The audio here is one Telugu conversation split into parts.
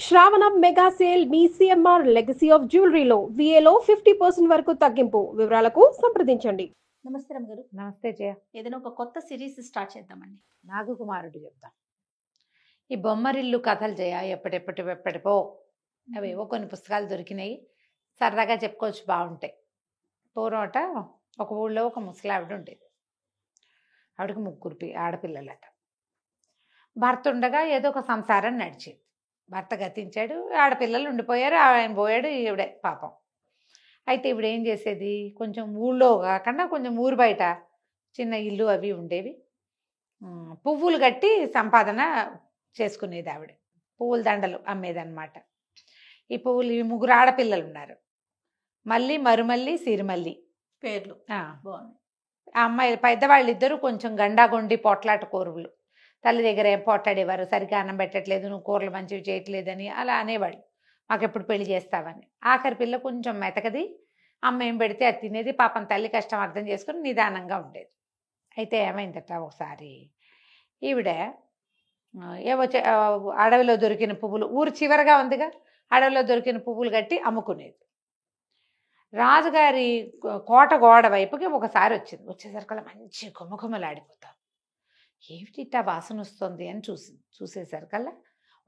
శ్రావణం మెగా సేల్ మీ సిఎంఆర్ లెగసీ ఆఫ్ జ్యువెలరీలో విఏలో 50% వరకు తగ్గింపు. వివరాలకు సంప్రదించండి. నమస్తే రమ్మగారు. నమస్తే జయ. ఏదైనా ఒక కొత్త సిరీస్ స్టార్ట్ చేద్దామండి. నాగకుమారుడు చెప్తాం. ఈ బొమ్మరిల్లు కథలు జయ ఎప్పటిపో అవేవో కొన్ని పుస్తకాలు దొరికినాయి, సరదాగా చెప్పుకోవచ్చు, బాగుంటాయి. పూర్వట ఒక ఊళ్ళో ఒక ముసలావిడ ఉండేది. ఆవిడకి ముగ్గురు ఆడపిల్లలట. భర్త ఉండగా ఏదో ఒక సంసారం నడిచేది. భర్త గతించాడు, ఆడపిల్లలు ఉండిపోయారు, ఆయన పోయాడు, ఈవిడే పాపం. అయితే ఇప్పుడు ఏం చేసేది, కొంచెం ఊళ్ళో కాకుండా కొంచెం ఊరు బయట చిన్న ఇల్లు అవి ఉండేవి. పువ్వులు కట్టి సంపాదన చేసుకునేది ఆవిడ. పువ్వుల దండలు అమ్మేదన్నమాట. ఈ పువ్వులు, ఈ ముగ్గురు ఆడపిల్లలు ఉన్నారు. మళ్ళీ, మరుమల్లి, సిరిమల్లి పేర్లు బాగున్నాయి. ఆ అమ్మాయి పెద్దవాళ్ళు ఇద్దరు కొంచెం గండాగొండి పొట్లాట కూరలు. తల్లి దగ్గర ఏం పోట్లాడేవారు, సరిగ్గా అన్నం పెట్టట్లేదు, నువ్వు కూరలు మంచివి చేయట్లేదని అలా అనేవాళ్ళు. మాకెప్పుడు పెళ్లి చేస్తావని. ఆఖరి పిల్ల కొంచెం మెతకది, అమ్మ ఏం పెడితే అది తినేది. పాపం తల్లి కష్టం అర్థం చేసుకుని నిదానంగా ఉండేది. అయితే ఏమైందట, ఒకసారి ఈవిడ ఏవో అడవిలో దొరికిన పువ్వులు, ఊరు చివరగా ఉందిగా, అడవిలో దొరికిన పువ్వులు కట్టి అమ్ముకునేది. రాజుగారి కోట గోడ వైపుకి ఒకసారి వచ్చింది. వచ్చేసరికల్లా మంచి గుమగుమలాడిపోతాం. ఏమిటి ఇట్టా వాసన వస్తుంది అని చూసేసరికల్లా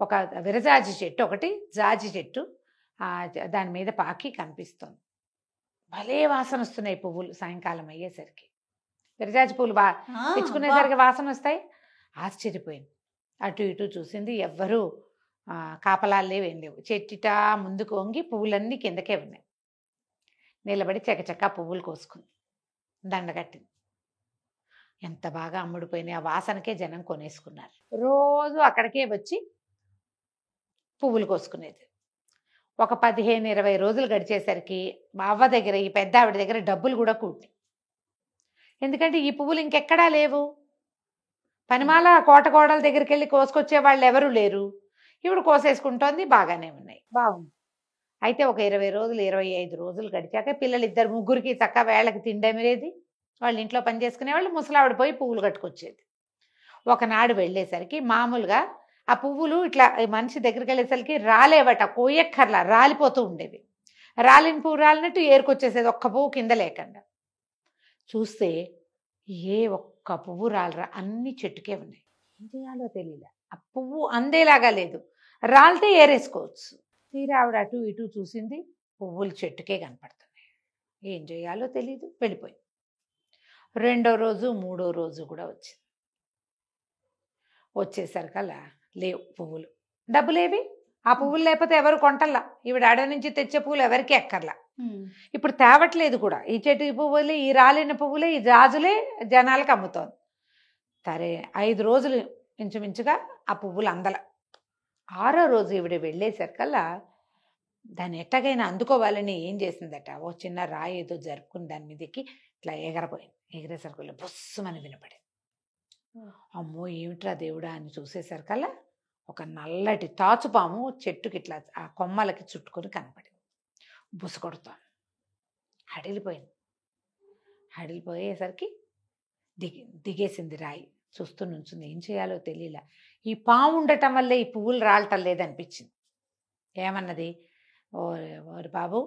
ఒక విరజాజి చెట్టు, ఒకటి జాజి చెట్టు దాని మీద పాకి కనిపిస్తుంది. భలే వాసన వస్తున్నాయి పువ్వులు. సాయంకాలం అయ్యేసరికి విరజాజి పువ్వులు తెచ్చుకునేసరికి వాసన వస్తాయి. ఆశ్చర్యపోయింది. అటు ఇటు చూసింది, ఎవ్వరూ కాపలాలు లేవు, ఏం లేవు. చెట్టిటా ముందుకు వంగి పువ్వులన్నీ కిందకే ఉన్నాయి. నిలబడి చకచకా పువ్వులు కోసుకుంది, దండగట్టింది. ఎంత బాగా అమ్ముడిపోయినాయి. ఆ వాసనకే జనం కొనేసుకున్నారు. రోజు అక్కడికే వచ్చి పువ్వులు కోసుకునేది. ఒక 15-20 రోజులు గడిచేసరికి మా అవ్వ దగ్గర, ఈ పెద్ద ఆవిడ దగ్గర డబ్బులు కూడా కూడి. ఎందుకంటే ఈ పువ్వులు ఇంకెక్కడా లేవు. పనిమాల కోటగోడల దగ్గరికి వెళ్ళి కోసుకొచ్చే వాళ్ళు ఎవరూ లేరు. ఇప్పుడు కోసేసుకుంటోంది, బాగానే ఉన్నాయి, బాగుంది. అయితే ఒక 20 రోజులు, 25 రోజులు గడిచాక పిల్లలు ఇద్దరు ముగ్గురికి చక్క వేళకి తిండమిరేది. వాళ్ళ ఇంట్లో పని చేసుకునేవాళ్ళు. ముసలావిడ పోయి పువ్వులు కట్టుకొచ్చేది. ఒకనాడు వెళ్ళేసరికి మామూలుగా ఆ పువ్వులు ఇట్లా మనిషి దగ్గరికి వెళ్ళేసరికి రాలేవట, కోయక్కర్లా, రాలిపోతూ ఉండేవి. రాలిన పువ్వు రాలినట్టు ఏరుకొచ్చేసేది, ఒక్క పువ్వు కింద లేకుండా. చూస్తే ఏ ఒక్క పువ్వు రాలరా, అన్ని చెట్టుకే ఉన్నాయి. ఏం చేయాలో తెలియలే. ఆ పువ్వు అందేలాగా లేదు, రాలితే ఏరేసుకోవచ్చు. తీరా ఆవిడ అటు ఇటు చూసింది, పువ్వులు చెట్టుకే కనపడుతున్నాయి. ఏం చేయాలో తెలియదు, వెళ్ళిపోయింది. రెండో రోజు, మూడో రోజు కూడా వచ్చింది. వచ్చేసరికల్లా లేవు పువ్వులు. డబ్బులేవి? ఆ పువ్వులు లేకపోతే ఎవరు కొంటల్లా. ఈవిడ అడవి నుంచి తెచ్చే పువ్వులు ఎవరికి ఎక్కర్లా. ఇప్పుడు తేవట్లేదు కూడా. ఈ చెట్టు పువ్వులే, ఈ రాలిన పువ్వులే, ఈ జాజులే జనాలకు అమ్ముతోంది. సరే 5 రోజులు ఇంచుమించుగా ఆ పువ్వులు అందల. 6వ రోజు ఈవిడ వెళ్ళేసరికల్లా దాన్ని ఎట్టగైనా అందుకోవాలని ఏం చేసిందట, ఓ చిన్న రాయి ఏదో జరుపుకుని దాని మీదకి ఇట్లా ఎగరపోయింది. ఎగిరేసరికల్లా బుస్సుమని వినపడింది. అమ్మో ఏమిట్రా దేవుడా అని చూసేసరికల్లా ఒక నల్లటి తాచుపాము చెట్టుకి ఇట్లా ఆ కొమ్మలకి చుట్టుకొని కనపడింది. బుస కొడుతోంది. హడిలిపోయింది. హడిలిపోయేసరికి దిగేసింది రాయి. చూస్తూ నుంచింది. ఏం చేయాలో తెలియలా. ఈ పాము ఉండటం వల్లే ఈ పువ్వులు రాలటం లేదనిపించింది. ఏమన్నది, ఓరి బాబు,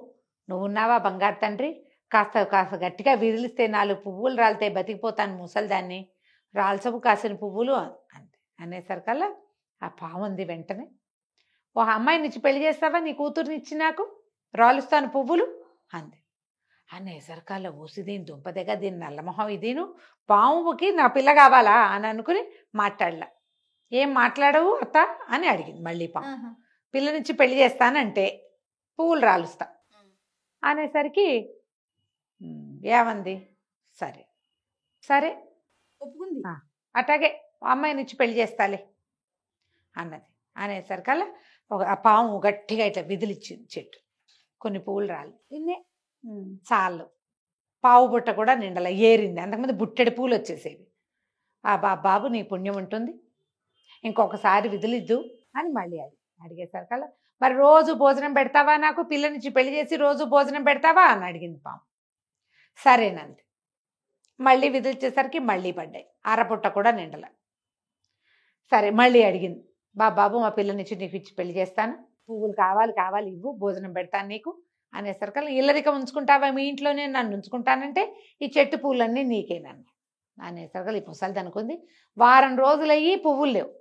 నువ్వున్నావా బంగారు తండ్రి, కాస్త గట్టిగా విదిలిస్తే 4 పువ్వులు రాలితే బతికిపోతాను ముసలిదాన్ని, రాల్చవు కాసిన పువ్వులు అంతే. అనేసరికల్లా ఆ పాము ఉంది వెంటనే, ఓ అమ్మాయిని ఇచ్చి పెళ్లి చేస్తావా, నీ కూతుర్ని ఇచ్చి నాకు రాలుస్తాను పువ్వులు అంది. అనేసరికల్లా ఊసిదీని దుంపదగా, దీని నల్లమొహం ఇదేను, పాముకి నా పిల్ల కావాలా అని అనుకుని మాట్లాడలా. ఏం మాట్లాడవు అత్త అని అడిగింది మళ్ళీ పాము. పిల్లనిచ్చి పెళ్లి చేస్తానంటే పువ్వులు రాలుస్తా అనేసరికి ఏమంది, సరే సరే ఒప్పుకుంది. అట్లాగే అమ్మాయినిచ్చి పెళ్లి చేస్తాలే అన్నది. అనేసరికల్లా ఆ పాము గట్టిగా ఇట్లా విదిలిచ్చింది చెట్టు. కొన్ని పువ్వులు రాలి నిన్నే చాలు. పావు బుట్ట కూడా నిండల ఏరింది. అంతకుముందు బుట్టెడి పూలు వచ్చేసేవి. ఆ బాబు నీ పుణ్యం ఉంటుంది, ఇంకొకసారి విదిలిద్దు అని మళ్ళీ అడిగేసరికల్లా, మరి రోజు భోజనం పెడతావా, నాకు పిల్లనిచ్చి పెళ్లి చేసి రోజు భోజనం పెడతావా అని అడిగింది పాము. సరేనంది. మళ్ళీ విదిల్చేసరికి మళ్ళీ పడ్డాయి. అరపుట్ట కూడా నిండల. సరే మళ్ళీ అడిగింది, బాబు మా పిల్లనిచ్చి నీకు ఇచ్చి పెళ్లి చేస్తాను, పువ్వులు కావాలి కావాలి ఇవ్వు, భోజనం పెడతాను నీకు అనేసరికల్లా ఇల్లరికం ఉంచుకుంటావా మీ ఇంట్లోనే, నన్ను ఉంచుకుంటానంటే ఈ చెట్టు పువ్వులన్నీ నీకేనన్న అనేసరికల్లా ఈ ముసలిది అనుకుంది. వారం రోజులయ్యి పువ్వులు లేవు,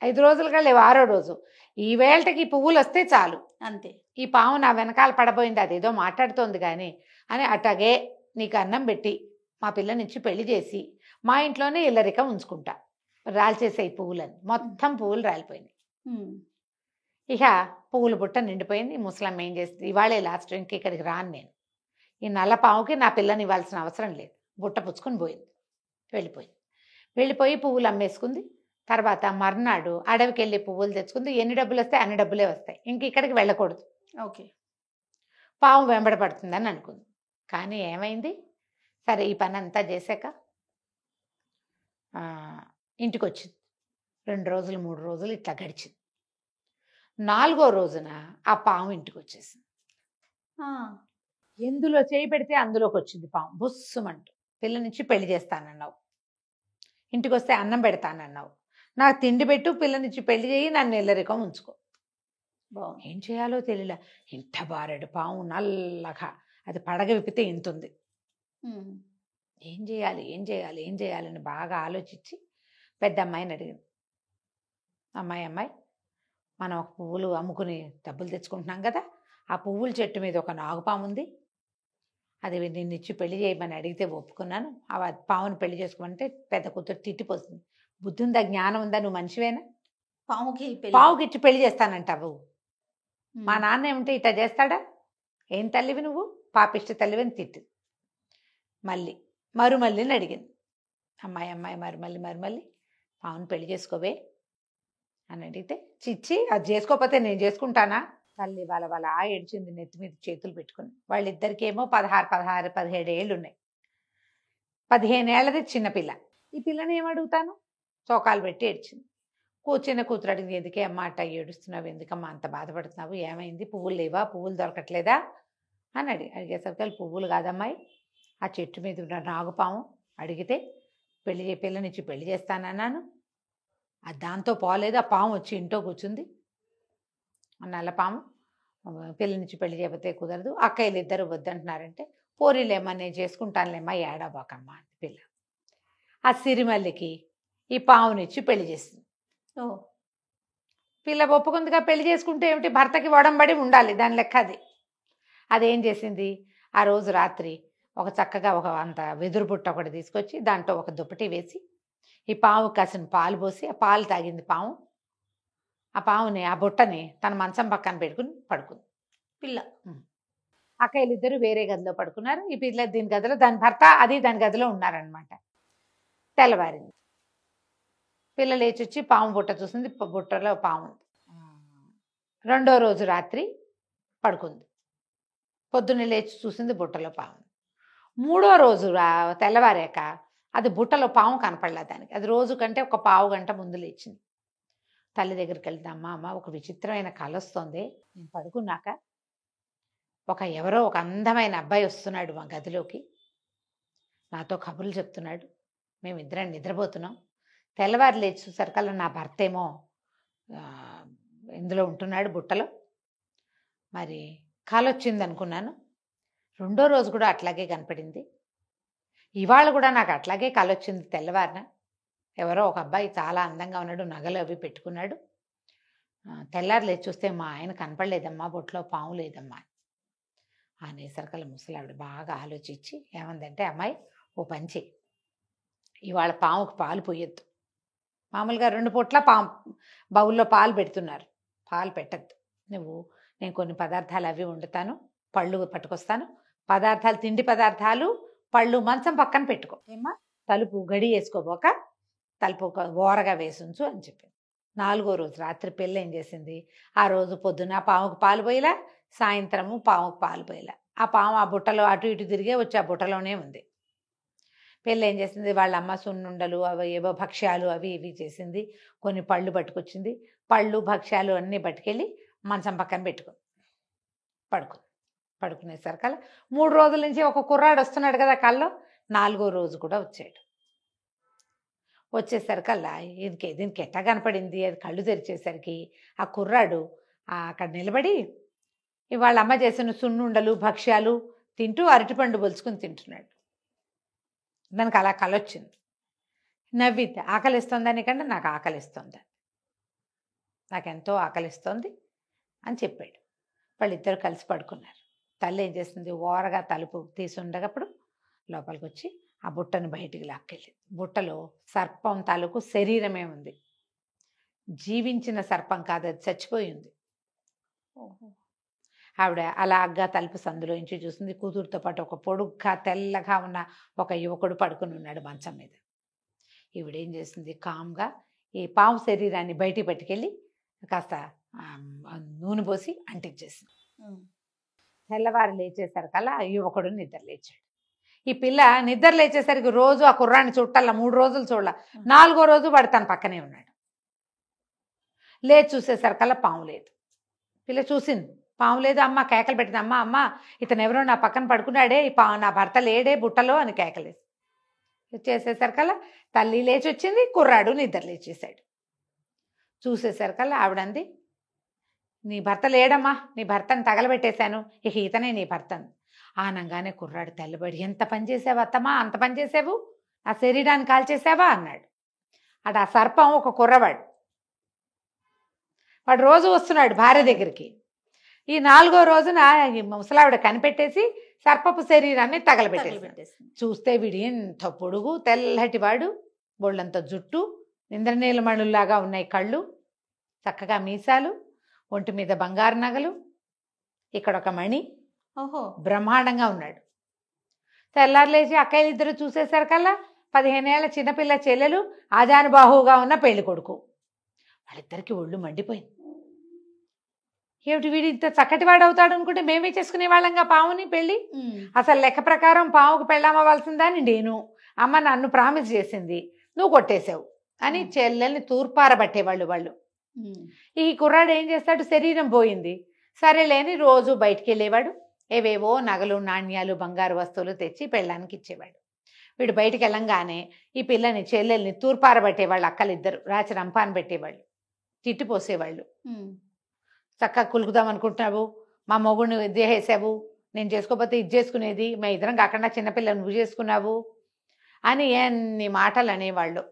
5 రోజులుగా లేవు, 6వ రోజు ఈ వేళకి ఈ పువ్వులు వస్తే చాలు, అంతే. ఈ పాము నా వెనకాల పడబోయింది, అదేదో మాట్లాడుతోంది కానీ అని అట్లాగే నీకు అన్నం పెట్టి మా పిల్లనిచ్చి పెళ్లి చేసి మా ఇంట్లోనే ఇల్లరికం ఉంచుకుంటా, రాల్చేసాయి పువ్వులని. మొత్తం పువ్వులు రాలిపోయినాయి. ఇక పువ్వుల బుట్ట నిండిపోయింది. ముసలమ్మ ఏం చేస్తుంది, ఇవాళే లాస్ట్, ఇంక ఇక్కడికి రాను నేను, ఈ నల్ల పాముకి నా పిల్లని ఇవ్వాల్సిన అవసరం లేదు, బుట్ట పుచ్చుకొని పోయింది, వెళ్ళిపోయి పువ్వులు అమ్మేసుకుంది. తర్వాత మర్నాడు అడవికి వెళ్ళి పువ్వులు తెచ్చుకుంది. ఎన్ని డబ్బులు వస్తాయి అన్ని డబ్బులే వస్తాయి, ఇంక ఇక్కడికి వెళ్ళకూడదు, ఓకే. పాము వెంబడపడుతుందని అనుకుంది. కానీ ఏమైంది, సరే ఈ పని అంతా చేశాక ఇంటికి వచ్చింది. 2 రోజులు 3 రోజులు ఇట్లా గడిచింది. 4వ రోజున ఆ పాము ఇంటికి వచ్చేసింది. ఎందులో చేయి పెడితే అందులోకి వచ్చింది పాము, బుస్సుమంటూ. పిల్లనిచ్చి పెళ్లి చేస్తానన్నావు, ఇంటికి వస్తే అన్నం పెడతానన్నావు, నాకు తిండి పెట్టు, పిల్లనిచ్చి పెళ్లి చేయి, నన్ను ఇల్లరికం ఉంచుకో. ఏం చేయాలో తెలియలే. ఇంత బారెడు పాము నల్లగా, అది పడగ విప్పితే ఇంతుంది. ఏం చేయాలని బాగా ఆలోచించి పెద్ద అమ్మాయిని అడిగింది. అమ్మాయి మనం ఒక పువ్వులు అమ్ముకుని డబ్బులు తెచ్చుకుంటున్నాం కదా, ఆ పువ్వుల చెట్టు మీద ఒక నాగుపాము ఉంది, అది నిన్ను ఇచ్చి పెళ్లి చేయమని అడిగితే ఒప్పుకున్నాను, ఆ పావుని పెళ్లి చేసుకోమంటే పెద్ద కూతురు తిట్టిపోతుంది. బుద్ధి ఉందా, జ్ఞానం ఉందా, నువ్వు మనిషివేనా, పావుకి ఇచ్చి పెళ్లి చేస్తానంటావు, మా నాన్న ఏమిటే ఇట్లా చేస్తాడా, ఏం తల్లివి నువ్వు, పాపిష్టి తల్లివని తిట్టి మరుమల్లిని అడిగింది. అమ్మాయి మరుమల్లి పావుని పెళ్లి చేసుకోవే అని అడిగితే, చిచ్చి అది చేసుకోకపోతే నేను చేసుకుంటానా, తల్లి వాళ్ళ ఏడ్చింది, నెత్తి మీద చేతులు పెట్టుకుని. వాళ్ళిద్దరికేమో 16, 17 ఏళ్ళు ఉన్నాయి, 15 ఏళ్ళది చిన్నపిల్ల. ఈ పిల్లని ఏమడుగుతాను, చోకాలు పెట్టి ఏడ్చింది. చిన్న కూతురు అడిగింది, ఎందుకే అమ్మ అట్ట ఏడుస్తున్నావు, ఎందుకమ్మా అంత బాధపడుతున్నావు, ఏమైంది, పువ్వులు లేవా, పువ్వులు దొరకట్లేదా అని అడిగేసరికి, పువ్వులు కాదమ్మాయి, ఆ చెట్టు మీద ఉన్న నాగుపాము అడిగితే పిల్లనిచ్చి పెళ్లి చేస్తానన్నాను, అది దాంతో పోలేదు, ఆ పాము వచ్చి ఇంట్లో కూర్చుంది, నల్ల పాము, పిల్లనిచ్చి పెళ్లి చేయకపోతే కుదరదు, అక్కయ్యలు ఇద్దరు వద్దంటున్నారంటే, పోరీలేమ్మా నేను చేసుకుంటానులేమ్మా, ఏడాబాకమ్మా అని పిల్ల ఆ సిరిమల్లికి ఈ పావునిచ్చి పెళ్లి చేస్తుంది. పిల్ల ఒప్పుకుందిగా, పెళ్లి చేసుకుంటే ఏమిటి, భర్తకి వడంబడి ఉండాలి, దాని లెక్క అది. అదేం చేసింది, ఆ రోజు రాత్రి ఒక చక్కగా ఒక అంత వెదురు బుట్ట ఒకటి తీసుకొచ్చి దాంట్లో ఒక దుప్పటి వేసి ఈ పావు కాసిన పాలు పోసి ఆ పాలు తాగింది పాము. ఆ పావుని, ఆ బుట్టని తన మంచం పక్కన పెట్టుకుని పడుకుంది పిల్ల. అక్కయ్యలు ఇద్దరు వేరే గదిలో పడుకున్నారు, ఈ పిల్ల దీని గదిలో, దాని భర్త అది దాని గదిలో ఉన్నారనమాట. తెల్లవారింది, పిల్ల లేచి వచ్చి పాము బుట్ట చూసింది, బుట్టలో పాము ఉంది. 2వ రోజు రాత్రి పడుకుంది, పొద్దున్నే లేచి చూసింది బుట్టలో పాము. 3వ రోజు తెల్లవారాక అది బుట్టలో పాము కనపడలే దానికి. అది రోజు కంటే ఒక పావు గంట ముందు లేచింది. తల్లి దగ్గరికి వెళ్తే, అమ్మ ఒక విచిత్రమైన కల వస్తుంది, నేను పడుకున్నాక ఎవరో ఒక అందమైన అబ్బాయి వస్తున్నాడు మా గదిలోకి, నాతో కబుర్లు చెప్తున్నాడు, మేమిద్దరం నిద్రపోతున్నాం, తెల్లవారు లేచి చూసరికల్లా నా భర్త ఏమో ఇందులో ఉంటున్నాడు బుట్టలో, మరి కల వచ్చింది అనుకున్నాను. 2వ రోజు కూడా అట్లాగే కనపడింది, ఇవాళ కూడా నాకు అట్లాగే కల వచ్చింది. తెల్లవారిన ఎవరో ఒక అబ్బాయి చాలా అందంగా ఉన్నాడు, నగలు అవి పెట్టుకున్నాడు, తెల్లారు లేచి చూస్తే మా ఆయన కనపడలేదమ్మా, బొట్లో పాము లేదమ్మా అనేసరికల్లా ముసలావిడ బాగా ఆలోచించి ఏమందంటే, అమ్మాయి ఓ పంచి, ఇవాళ పాముకు పాలు పోయొద్దు, మామూలుగా 2 పూట్ల బౌల్లో పాలు పెడుతున్నారు, పాలు పెట్టద్దు నువ్వు, నేను కొన్ని పదార్థాలు అవి వండుతాను, పళ్ళు పట్టుకొస్తాను, పదార్థాలు తిండి పదార్థాలు పళ్ళు మంచం పక్కన పెట్టుకో, ఏమా తలుపు గడి వేసుకోబోక తలుపు ఓరగా వేసుంచు అని చెప్పింది. 4వ రోజు రాత్రి పిల్ల ఏం చేసింది, ఆ రోజు పొద్దున పాముకు పాలు పోయిలా, సాయంత్రము పాముకు పాలు పోయిలా, ఆ పాము ఆ బుట్టలో అటు ఇటు తిరిగే వచ్చి ఆ బుట్టలోనే ఉంది. పిల్ల ఏం చేసింది, వాళ్ళ అమ్మ సున్నుండలు అవి ఏవో భక్ష్యాలు అవి ఇవి చేసింది, కొన్ని పళ్ళు పట్టుకొచ్చింది, పళ్ళు భక్ష్యాలు అన్నీ పట్టుకెళ్ళి మంచం పక్కన పెట్టుకుంది, పడుకునేసరికల్లా 3 రోజుల నుంచి ఒక కుర్రాడు వస్తున్నాడు కదా కల్లో, 4వ రోజు కూడా వచ్చాడు. వచ్చేసరికల్లా దీనికి ఎట్టా కనపడింది, అది కళ్ళు తెరిచేసరికి ఆ కుర్రాడు అక్కడ నిలబడి ఇవాళ అమ్మ చేసిన సున్నుండలు భక్ష్యాలు తింటూ అరటిపండు బొలుచుకుని తింటున్నాడు. దానికి అలా కలొచ్చింది. నవ్విద్ది. ఆకలిస్తుందని కంటే నాకు ఆకలిస్తుంది, నాకెంతో ఆకలిస్తోంది అని చెప్పాడు. వాళ్ళిద్దరు కలిసి పడుకున్నారు. తల్లి ఏం చేస్తుంది, ఓరగా తలుపు తీసి ఉండగప్పుడు లోపలికి వచ్చి ఆ బుట్టను బయటికి లాక్కెళ్ళింది. బుట్టలో సర్పం తాలూకు శరీరమే ఉంది. జీవించిన సర్పం కాదు, అది చచ్చిపోయి ఉంది. ఆవిడ అలాగా తలుపు సందులోంచి చూసింది. కూతురుతో పాటు ఒక పొడుగ్గా తెల్లగా ఉన్న ఒక యువకుడు పడుకుని ఉన్నాడు మంచం మీద. ఈవిడేం చేసింది, కామ్గా ఈ పాము శరీరాన్ని బయటికి పట్టుకెళ్ళి కాస్త నూనె పోసి అంటించేసింది. తెల్లవారు లేచేసరికల్లా ఆ యువకుడు నిద్ర లేచాడు. ఈ పిల్ల నిద్ర లేచేసరికి రోజు ఆ కుర్రాన్ని చుట్టాల 3 రోజులు చూడాల. 4వ రోజు వాడు తన పక్కనే ఉన్నాడు. లేచి చూసేసరికల్లా పాము లేదు. పిల్ల చూసింది, పాము లేదు. అమ్మ కేకలు పెట్టింది, అమ్మ అమ్మ ఇతను ఎవరో నా పక్కన పడుకున్నాడే, ఈ నా భర్త లేడే బుట్టలో అని కేకలేదు. చేసేసరికల్లా తల్లి లేచి వచ్చింది, కుర్రాడు నిద్ర లేచేశాడు. చూసేసరికల్లా ఆవిడంది, నీ భర్త లేడమ్మా, నీ భర్తను తగలబెట్టేశాను, ఇక ఇతనే నీ భర్తను. ఆనంగానే కుర్రాడు తెల్లబడి, ఎంత పని చేసావు అత్తమ్మా, అంత పని చేసావు, ఆ శరీరాన్ని కాల్చేసావా అన్నాడు. అటు ఆ సర్పం ఒక కుర్రవాడు, వాడు రోజు వస్తున్నాడు భార్య దగ్గరికి. ఈ 4వ రోజున ఈ ముసలావిడ కనిపెట్టేసి సర్పపు శరీరాన్ని తగలబెట్టేసి చూస్తే వీడు ఎంత పొడుగు తెల్లటివాడు, బొళ్ళంత జుట్టు, ఇంద్రనీలమణుల్లాగా ఉన్నాయి కళ్ళు, చక్కగా మీసాలు, ఒంటి మీద బంగారు నగలు, ఇక్కడ ఒక మణి, బ్రహ్మాండంగా ఉన్నాడు. తెల్లారు లేచి అక్కయ్యలు ఇద్దరు చూసేసరికల్లా 15 ఏళ్ల చిన్నపిల్ల చెల్లెలు, ఆజానుబాహువుగా ఉన్న పెళ్లి కొడుకు. వాళ్ళిద్దరికి ఒళ్ళు మండిపోయింది. ఏమిటి వీడు ఇంత చక్కటి వాడు అవుతాడు అనుకుంటే మేమే చేసుకునే వాళ్ళంగా పావుని పెళ్ళి. అసలు లెక్క ప్రకారం పావుకు పెళ్ళామవలసిందని నేను, అమ్మ నన్ను ప్రామిస్ చేసింది, నువ్వు కొట్టేశావు అని చెల్లెల్ని తూర్పారబట్టేవాళ్ళు వాళ్ళు. ఈ కుర్రాడు ఏం చేస్తాడు, శరీరం పోయింది సరేలేని రోజు బయటికి వెళ్ళేవాడు, ఏవేవో నగలు నాణ్యాలు బంగారు వస్తువులు తెచ్చి పెళ్ళానికి ఇచ్చేవాడు. వీడు బయటికి వెళ్ళంగానే ఈ పిల్లని చెల్లెల్ని తూర్పారబట్టేవాళ్ళు, అక్కలిద్దరు రాచి రంపాన్ని పెట్టేవాళ్ళు, తిట్టిపోసేవాళ్ళు. చక్కగా కులుకుదాం అనుకుంటున్నావు, మా మొగుడిని విద్య వేసావు, నేను చేసుకోకపోతే ఇది చేసుకునేది, మా ఇద్దరం కాకుండా చిన్నపిల్ల నువ్వు చేసుకున్నావు అని ఎన్ని మాటలు అనేవాళ్ళు.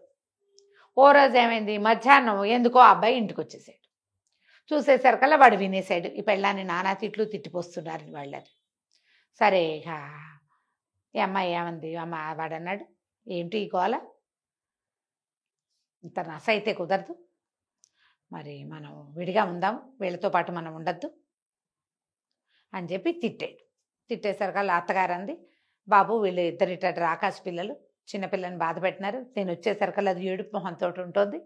ఓ రోజు ఏమైంది, మధ్యాహ్నం ఎందుకో ఆ అబ్బాయి ఇంటికి వచ్చేసాడు. చూసేసరికల్లా వాడు వినేశాడు, ఈ పెళ్ళాన్ని నానా తిట్లు తిట్టిపోస్తున్నారు వాళ్ళని. సరే ఈ అమ్మాయి ఏమంది, అమ్మ వాడు అన్నాడు, ఏంటి ఈ గోల, ఇంత నస అయితే కుదరదు, మరి మనం విడిగా ఉందాం, వీళ్ళతో పాటు మనం ఉండద్దు అని చెప్పి తిట్టాడు. తిట్టేసరికల్లా అత్తగారు అంది, బాబు వీళ్ళు ఇద్దరిట ఆకాశ పిల్లలు చిన్నపిల్లని బాధ పెట్టినారు, నేను వచ్చేసరికల్లా అది ఏడుపు మొహంతో ఉంటుంది,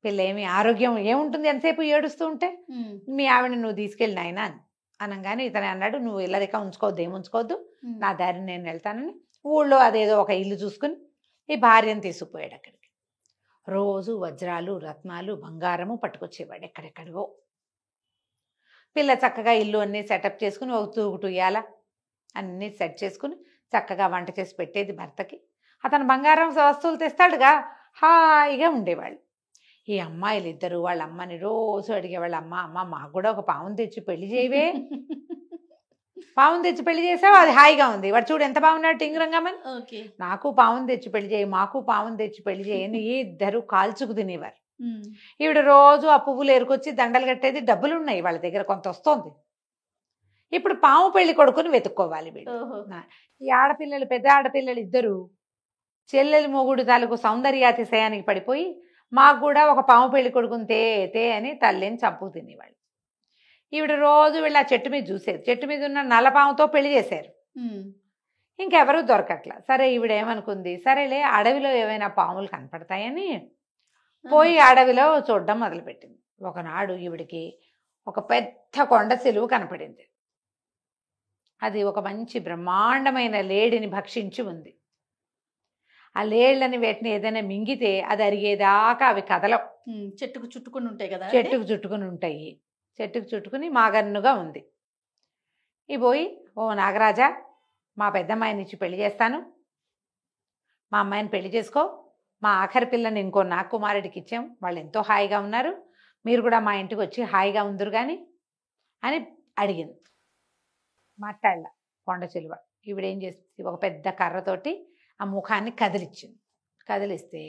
పిల్ల ఏమి ఆరోగ్యం ఏముంటుంది ఎంతసేపు ఏడుస్తూ ఉంటే, మీ ఆవిడ నువ్వు తీసుకెళ్ళిన ఆయన అని అనగానే ఇతనే అన్నాడు, నువ్వు ఇల్లరిక ఉంచుకోవద్దు, ఏముంచుకోవద్దు, నా దారిని నేను వెళ్తానని ఊళ్ళో అదేదో ఒక ఇల్లు చూసుకుని ఈ భార్యను తీసుకుపోయాడు. అక్కడికి రోజు వజ్రాలు రత్నాలు బంగారము పట్టుకొచ్చేవాడు ఎక్కడెక్కడివో. పిల్ల చక్కగా ఇల్లు అన్నీ సెటప్ చేసుకుని ఒక తూగుటు ఇయ్యాల అన్నీ సెట్ చేసుకుని చక్కగా వంట చేసి పెట్టేది భర్తకి. అతను బంగారం వస్తువులు తెస్తాడుగా, హాయిగా ఉండేవాళ్ళు. ఈ అమ్మాయిలు ఇద్దరు వాళ్ళ అమ్మని రోజు అడిగేవాళ్ళు, అమ్మ అమ్మ మాకు కూడా ఒక పావును తెచ్చి పెళ్లి చేయవే, పావును తెచ్చి పెళ్లి చేసావు అది హాయిగా ఉంది, వాడు చూడు ఎంత బాగున్నాడు టింగురంగమని, నాకు పావును తెచ్చి పెళ్లి చేయి, మాకు పావును తెచ్చి పెళ్లి చేయని ఇద్దరు కాల్చుకు తినేవారు. ఈవిడ రోజు ఆ పువ్వులు ఏరుకొచ్చి దండలు కట్టేది, డబ్బులు ఉన్నాయి వాళ్ళ దగ్గర, కొంత వస్తుంది. ఇప్పుడు పాము పెళ్లి కొడుకుని వెతుక్కోవాలి వీడు. ఈ ఆడపిల్లలు పెద్ద ఆడపిల్లలు ఇద్దరు చెల్లెలు మొగుడు తాలూకు సౌందర్యాతిశయానికి పడిపోయి మాకు కూడా ఒక పాము పెళ్లి కొడుకుని తే అని తల్లిని చంపు తినేవాళ్ళు. ఈవిడ రోజు వీళ్ళ చెట్టు మీద చూసేది, చెట్టు మీద ఉన్న నల్లపాముతో పెళ్లి చేశారు, ఇంకెవరూ దొరకట్లా. సరే ఈవిడ ఏమనుకుంది, సరేలే అడవిలో ఏమైనా పాములు కనపడతాయని పోయి అడవిలో చూడడం మొదలుపెట్టింది. ఒకనాడు ఈవిడికి ఒక పెద్ద కొండ చెలువు కనపడింది. అది ఒక మంచి బ్రహ్మాండమైన లేడిని భక్షించి ఉంది. ఆ లేళ్ళని వేటిని ఏదైనా మింగితే అది అరిగేదాకా అవి కదలవు, చెట్టుకు చుట్టుకుని ఉంటాయి కదా, చెట్టుకు చుట్టుకుని ఉంటాయి, చెట్టుకు చుట్టుకుని మాగన్నుగా ఉంది. ఈ పోయి, ఓ నాగరాజా మా పెద్దమ్మాయిని ఇచ్చి పెళ్లి చేస్తాను, మా అమ్మాయిని పెళ్లి చేసుకో, మా ఆఖరి పిల్లని ఇంకో నాగకుమారుడికి ఇచ్చాం, వాళ్ళు ఎంతో హాయిగా ఉన్నారు, మీరు కూడా మా ఇంటికి వచ్చి హాయిగా ఉందరు కానీ అని అడిగింది. మాట్లాడలా కొండ చిలువ. ఈవిడేం చేసింది, ఒక పెద్ద కర్రతోటి ఆ ముఖాన్ని కదిలిస్తే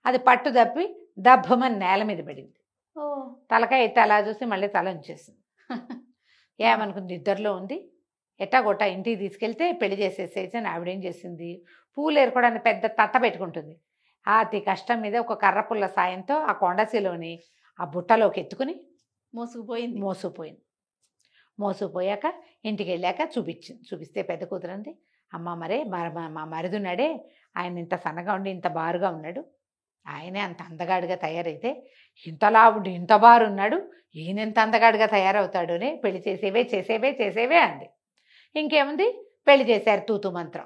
అది పట్టు తప్పి దబ్బమని నేల మీద పడింది. ఓ తలకాయ ఎత్తి అలా చూసి మళ్ళీ తల ఉంచేసింది. ఏమనుకుంది, నిద్రలో ఉంది, ఎట్టాగొట్టా ఇంటికి తీసుకెళ్తే పెళ్లి చేసేసేసి అని ఆవిడేం చేసింది, పూలు ఏరుకోవడానికి పెద్ద తట్ట పెట్టుకుంటుంది. అతి కష్టం మీద ఒక కర్ర పుల్ల సాయంతో ఆ కొండశిలోని ఆ బుట్టలోకి ఎత్తుకుని మోసుకుపోయింది. మోసుకుపోయాక ఇంటికి వెళ్ళాక చూపిస్తే పెద్ద కూతురంది, అమ్మ మరే మా మరిదున్నాడే, ఆయన ఇంత సన్నగా ఉండి ఇంత బారుగా ఉన్నాడు, ఆయనే అంత అందగాడిగా తయారైతే ఇంతలా ఉండి ఇంత బారు ఉన్నాడు, ఈయన ఎంత అందగాడిగా తయారవుతాడు అని పెళ్లి చేసేవే అంది. ఇంకేముంది, పెళ్లి చేశారు తూతు మంత్రం.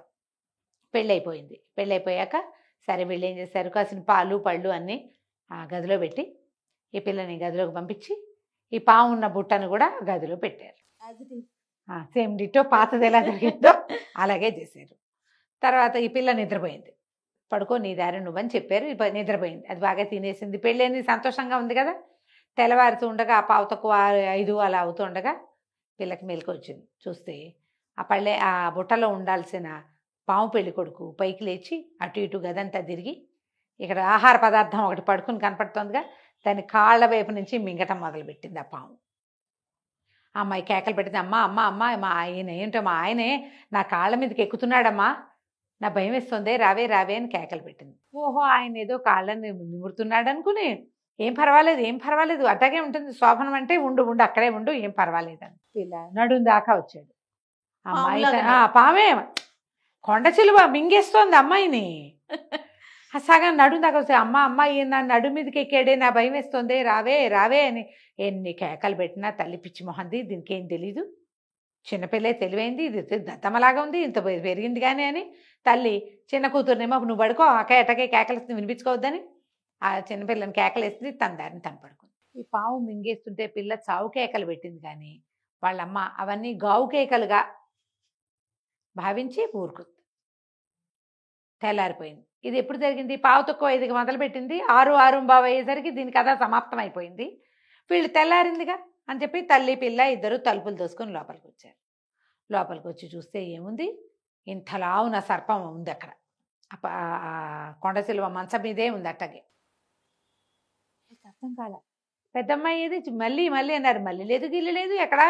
పెళ్ళైపోయాక సరే వీళ్ళు ఏం చేశారు, కాసిన పాలు పళ్ళు అన్నీ ఆ గదిలో పెట్టి ఈ పిల్లని గదిలోకి పంపించి ఈ పాము ఉన్న బుట్టను కూడా గదిలో పెట్టారు. సేమ్ డిటో పాతది ఎలా జరిగిందో అలాగే చేశారు. తర్వాత ఈ పిల్ల నిద్రపోయింది. పడుకో నీ దారి నువ్వని చెప్పారు, నిద్రపోయింది. అది బాగా తినేసింది, పెళ్ళైంది, సంతోషంగా ఉంది కదా. తెల్లవారుతూ ఉండగా ఆ పావు తక్కువ 5 అలా అవుతూ ఉండగా పిల్లకి మెలకు వచ్చింది. చూస్తే ఆ బుట్టలో ఉండాల్సిన పాము పెళ్లి కొడుకు పైకి లేచి అటు ఇటు గదంతా తిరిగి ఇక్కడ ఆహార పదార్థం ఒకటి పడుకుని కనపడుతుందిగా, దాని కాళ్ళ వైపు నుంచి మింగటం మొదలుపెట్టింది ఆ పాము. ఆ అమ్మాయి కేకలు పెట్టింది, అమ్మ అమ్మ అమ్మ మా ఆయన ఏంటో, మా ఆయనే నా కాళ్ళ మీదకి ఎక్కుతున్నాడమ్మా, నా భయం వేస్తుంది, రావే అని కేకలు పెట్టింది. ఓహో, ఆయన ఏదో కాళ్ళని నిమురుతున్నాడు అనుకుని ఏం పర్వాలేదు అట్లాగే ఉంటుంది శోభనం అంటే, ఉండు అక్కడే ఉండు, ఏం పర్వాలేదు అని ఇలా నడుం దాకా వచ్చాడు. అమ్మాయి పామే కొండ చిలువ మింగేస్తోంది అమ్మాయిని. సగం నడుం దాకా వస్తే అమ్మాయి నా నడు మీదకి ఎక్కాడే, నా భయం వేస్తుంది, రావే అని ఎన్ని కేకలు పెట్టినా తల్లి పిచ్చి మొహంది, దీనికి ఏం తెలీదు, చిన్నపిల్లే తెలివైంది, ఇది దత్తమలాగా ఉంది, ఇంత పెరిగింది కానీ అని తల్లి చిన్న కూతురునేమో నువ్వు పడుకో ఎటకే కేకలు వినిపించుకోవద్దని ఆ చిన్నపిల్లని కేకలేస్తుంది, తన దారిని తను పడుకుంది. ఈ పాము మింగేస్తుంటే పిల్ల చావు కేకలు పెట్టింది, కానీ వాళ్ళమ్మ అవన్నీ గావు కేకలుగా భావించి ఊరుకుంది. తెల్లారిపోయింది. ఇది ఎప్పుడు జరిగింది, పావు తక్కువ 5కి మొదలుపెట్టింది, 6:6 అయ్యేసరికి దీని కథ సమాప్తం అయిపోయింది. వీళ్ళు తెల్లారిందిగా అని చెప్పి తల్లి పిల్ల ఇద్దరు తలుపులు దోసుకొని లోపలికి వచ్చారు. లోపలికి వచ్చి చూస్తే ఏముంది, ఇంతలా ఉన్న సర్పం ఉంది అక్కడ, కొండశిలువ మంచం మీదే ఉంది అట్టగే. అర్థం కాల. పెద్దమ్మాయి ఏది మళ్ళీ అన్నారు, మళ్ళీ లేదు గిల్లి లేదు, ఎక్కడ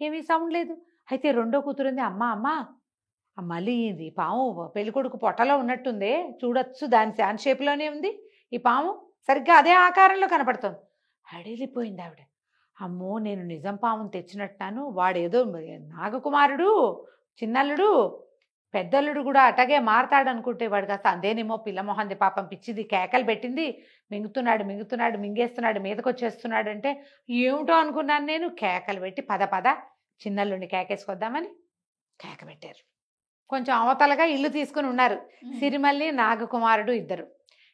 ఏమీ సౌండ్ లేదు. అయితే రెండో కూతురుంది, అమ్మ మళ్ళీ ఇది పాము పెళ్ళికొడుకు పొట్టలో ఉన్నట్టుంది, చూడొచ్చు, దాని షేప్లోనే ఉంది ఈ పాము, సరిగ్గా అదే ఆకారంలో కనపడుతుంది. అడిలిపోయింది ఆవిడ. అమ్మో, నేను నిజం పామును తెచ్చినట్టున్నాను, వాడేదో నాగకుమారుడు చిన్నల్లుడు పెద్దల్లుడు కూడా అటగే మారతాడు అనుకుంటే వాడు కాస్త అదేనేమో పిల్లమొహంది, పాపం పిచ్చిది, కేకలు పెట్టింది, మింగేస్తున్నాడు మీదకి వచ్చేస్తున్నాడు అంటే ఏమిటో అనుకున్నాను నేను. కేకలు పెట్టి పద చిన్నల్లుడిని కేకేసుకొద్దామని కేక పెట్టారు. కొంచెం అవతలగా ఇల్లు తీసుకుని ఉన్నారు సిరిమల్లి నాగకుమారుడు ఇద్దరు.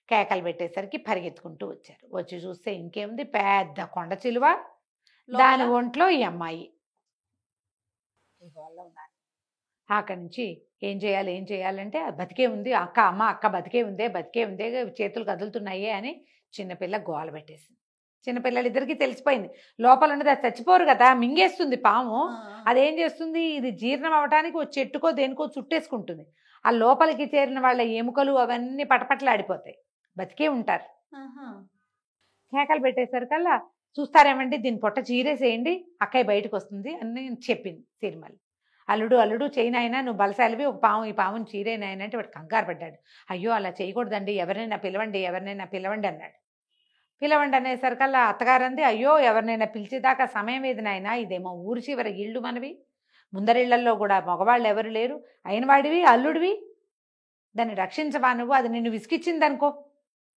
కేకలు పెట్టేసరికి పరిగెత్తుకుంటూ వచ్చారు. వచ్చి చూస్తే ఇంకేముంది, పెద్ద కొండ చిలువ, దాని ఒంట్లో ఈ అమ్మాయి ఉన్నారు. అక్కడి నుంచి ఏం చేయాలంటే బతికే ఉంది అక్క బతికే ఉందే చేతులు కదులుతున్నాయే అని చిన్నపిల్ల గోల పెట్టేసింది. చిన్నపిల్లలిద్దరికీ తెలిసిపోయింది, లోపల ఉన్నది అది చచ్చిపోరు కదా, మింగేస్తుంది పాము. అదేం చేస్తుంది, ఇది జీర్ణం అవ్వటానికి ఓ చెట్టుకో దేనికో చుట్టేసుకుంటుంది. ఆ లోపలికి చేరిన వాళ్ళ ఎముకలు అవన్నీ పటపటలాడిపోతాయి, బతికే ఉంటారు. కేకలు పెట్టేసరికల్లా చూస్తారేమండి, దీని పొట్ట చీరేసేయండి, అక్కయ్య బయటకు వస్తుంది అని చెప్పింది సిరిమల్లి. అల్లుడు చేయనాయనా, నువ్వు బలశాలివి, ఈ పాముని చీరేనాయన అంటే వాడు కంగారు పడ్డాడు. అయ్యో అలా చేయకూడదండి, ఎవరినైనా పిలవండి అన్నాడు. పిలవండి అనేసరికల్లా అత్తగారంది, అయ్యో ఎవరినైనా పిలిచేదాకా సమయం ఏది నాయనా, ఇదేమో ఊరి చివరి ఇళ్ళు మనవి, ముందరిళ్లల్లో కూడా మగవాళ్ళు ఎవరు లేరు, అయిన వాడివి అల్లుడివి, దాన్ని రక్షించవా నువ్వు, అది నిన్ను విసిగిచ్చిందనుకో,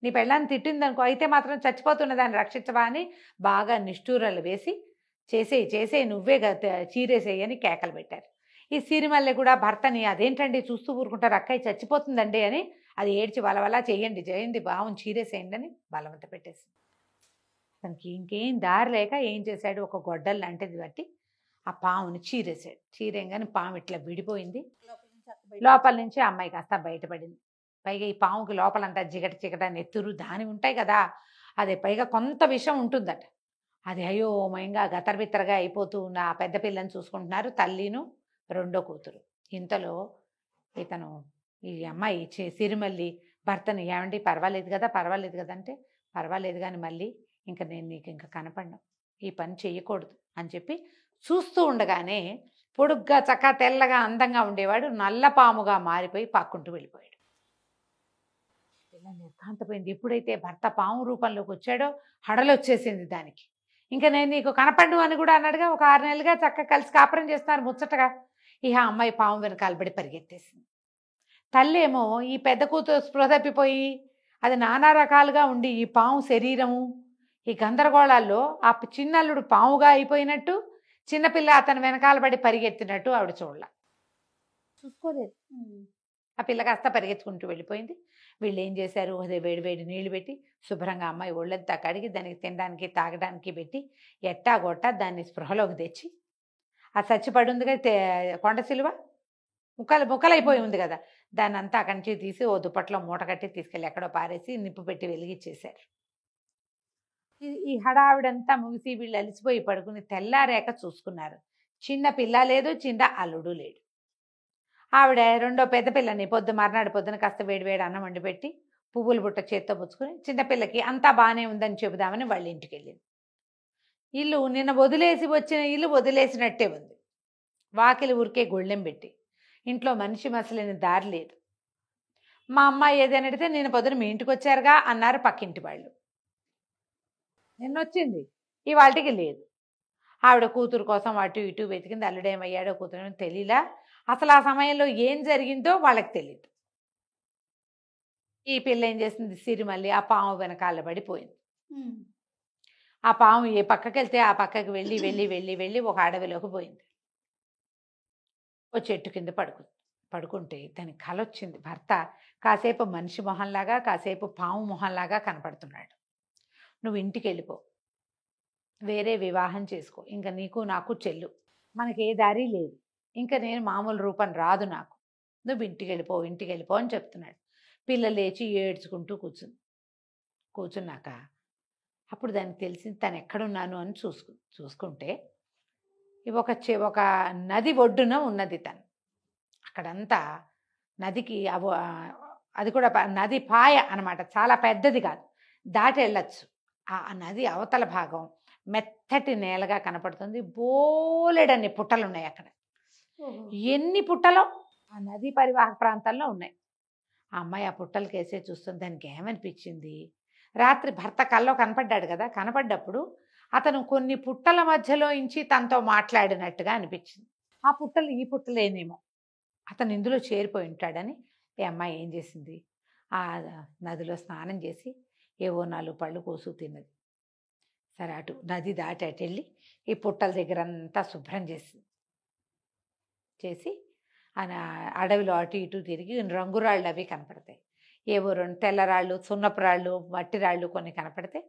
నీ పెళ్ళాన్ని తిట్టిందనుకో, అయితే మాత్రం చచ్చిపోతున్న దాన్ని రక్షించవా అని బాగా నిష్ఠూరాలు వేసి చేసేయి నువ్వే చీరేసేయి అని కేకలు పెట్టారు. ఈ సిరిమల్లె కూడా భర్తని, అదేంటండి చూస్తూ ఊరుకుంటారు, అక్కయ్య చచ్చిపోతుందండి అని అది ఏడ్చి వలవలా చేయండి బావుని చీరేసేయండి అని బలవంత పెట్టేసింది. తనకి ఇంకేం దారి లేక ఏం చేశాడు, ఒక గొడ్డలు లాంటిది బట్టి ఆ పాముని చీరేసాడు. చీరేయంగానే పాము ఇట్లా విడిపోయింది, లోపల నుంచి అమ్మాయి కాస్త బయటపడింది. పైగా ఈ పాముకి లోపలంతా జిగట నెత్తురు దాని ఉంటాయి కదా, అదే పైగా కొంత విషం ఉంటుందట. అది అయోమయంగా గతరబిత్తరగా అయిపోతూ ఉన్న ఆ పెద్ద పిల్లని చూసుకుంటున్నారు తల్లిను రెండో కూతురు. ఇంతలో ఇతను ఈ అమ్మాయి సిరిమల్లి భర్తని, ఏమండి పర్వాలేదు కదా పర్వాలేదు కదా అంటే, పర్వాలేదు కానీ మళ్ళీ ఇంకా నేను నీకు ఇంకా కనపడను, ఈ పని చేయకూడదు అని చెప్పి చూస్తూ ఉండగానే పొడుగ్గా చక్క తెల్లగా అందంగా ఉండేవాడు నల్లపాముగా మారిపోయి పక్కుంటూ వెళ్ళిపోయాడు. పిల్ల నిర్ఘాంతపోయింది. ఎప్పుడైతే భర్త పాము రూపంలోకి వచ్చాడో హడలొచ్చేసింది దానికి. ఇంకా నేను నీకు కనపడ్డు అని కూడా అన్నాడుగా. ఒక 6 నెలలుగా చక్కగా కలిసి కాపురం చేస్తున్నారు ముచ్చటగా. ఇక అమ్మాయి పాము వెనకాలబడి పరిగెత్తేసింది. తల్లేమో ఈ పెద్ద కూతురు స్పృహ తప్పిపోయి అది నానా రకాలుగా ఉండి ఈ పాము శరీరము ఈ గందరగోళాల్లో ఆ చిన్నల్లుడు పాముగా అయిపోయినట్టు, చిన్నపిల్ల అతను వెనకాలబడి పరిగెత్తినట్టు ఆవిడ చూసుకోలేదు. ఆ పిల్ల కాస్త పరిగెత్తుకుంటూ వెళ్ళిపోయింది. వీళ్ళు ఏం చేశారు, అదే వేడి వేడి నీళ్లు పెట్టి శుభ్రంగా అమ్మాయి ఒళ్ళంతా కడిగి దానికి తినడానికి తాగడానికి పెట్టి ఎట్టాగొట్టా దాన్ని స్పృహలోకి తెచ్చి, ఆ చచ్చిపడి ఉంది కదా కొండ సిలువ ముక్కలైపోయి ఉంది కదా, దాన్ని అంతా అక్కడి నుంచి తీసి ఓ దుప్పట్లో మూట కట్టి తీసుకెళ్ళి ఎక్కడో పారేసి నిప్పు పెట్టి వెలిగించేశారు. ఈ హడావిడంతా ముగిసి వీళ్ళు అలిసిపోయి పడుకుని తెల్లారేక చూసుకున్నారు. చిన్న పిల్ల లేదు, చిన్న అల్లుడు లేడు. ఆవిడ రెండో పెద్ద పిల్లని మర్నాడు పొద్దున కాస్త వేడి వేడి అన్నం వండి పెట్టి పువ్వుల బుట్ట చేత్తో పుచ్చుకుని చిన్నపిల్లకి అంతా బాగానే ఉందని చెబుదామని వాళ్ళ ఇంటికి వెళ్ళింది. ఇల్లు నిన్న వదిలేసి వచ్చిన ఇల్లు వదిలేసినట్టే ఉంది. వాకిలి ఊరికే గొళ్ళెం పెట్టి, ఇంట్లో మనిషి మసలేని దారి లేదు. మా అమ్మాయి ఏదైనా అడిగితే నేను పొద్దున మీ ఇంటికి వచ్చారుగా అన్నారు పక్కింటి వాళ్ళు. నిన్నొచ్చింది, ఇవాళకి లేదు. ఆవిడ కూతురు కోసం అటు ఇటు వెతికింది. అల్లుడేమయ్యాడో కూతురు తెలియలా. అసలు ఆ సమయంలో ఏం జరిగిందో వాళ్ళకి తెలియదు. ఈ పిల్ల ఏం చేసింది, సిరిమల్లి ఆ పాము వెనకాల పడిపోయింది. ఆ పాము ఏ పక్కకి వెళ్తే ఆ పక్కకి వెళ్ళి వెళ్ళి వెళ్ళి వెళ్ళి ఒక అడవిలోకి పోయింది. ఓ చెట్టు కింద పడుకుంటే దానికి కల వచ్చింది. భర్త కాసేపు మనిషి మొహంలాగా కాసేపు పాము మొహంలాగా కనపడుతున్నాడు. నువ్వు ఇంటికి వెళ్ళిపో, వేరే వివాహం చేసుకో, ఇంకా నీకు నాకు చెల్లు, మనకి ఏ దారి లేదు, ఇంకా నేను మామూలు రూపం రాదు నాకు, నువ్వు ఇంటికి వెళ్ళిపో అని చెప్తున్నాడు. పిల్ల లేచి ఏడ్చుకుంటూ కూర్చున్నాక అప్పుడు దానికి తెలిసింది తను ఎక్కడున్నాను అని చూసుకుంటే ఒక నది ఒడ్డున ఉన్నది తను. అక్కడంతా నదికి అది కూడా నది పాయ అన్నమాట, చాలా పెద్దది కాదు, దాటి వెళ్ళచ్చు. ఆ నది అవతల భాగం మెత్తటి నేలగా కనపడుతుంది. బోలెడన్ని పుట్టలు ఉన్నాయి అక్కడ. ఎన్ని పుట్టలో ఆ నదీ పరివాహక ప్రాంతాల్లో ఉన్నాయి. ఆ అమ్మాయి ఆ పుట్టలకి వేసే చూస్తుంది. దానికి ఏమనిపించింది, రాత్రి భర్త కల్లో కనపడ్డాడు కదా, కనపడ్డప్పుడు అతను కొన్ని పుట్టల మధ్యలో ఇంచి తనతో మాట్లాడినట్టుగా అనిపించింది. ఆ పుట్టలు ఈ పుట్టలేనేమో, అతను ఇందులో చేరిపోయి ఉంటాడని ఈ అమ్మాయి ఏం చేసింది, ఆ నదిలో స్నానం చేసి ఏవో 4 పళ్ళు కోసు తిన్నది. సరే అటు నది దాటి అటు వెళ్ళి ఈ పుట్టల దగ్గర అంతా శుభ్రం చేసి అడవిలో అటు ఇటు తిరిగి రంగురాళ్ళు అవి కనపడతాయి. ఏవో 2 తెల్లరాళ్ళు, సున్నపు రాళ్ళు, మట్టి రాళ్ళు కొన్ని కనపడితే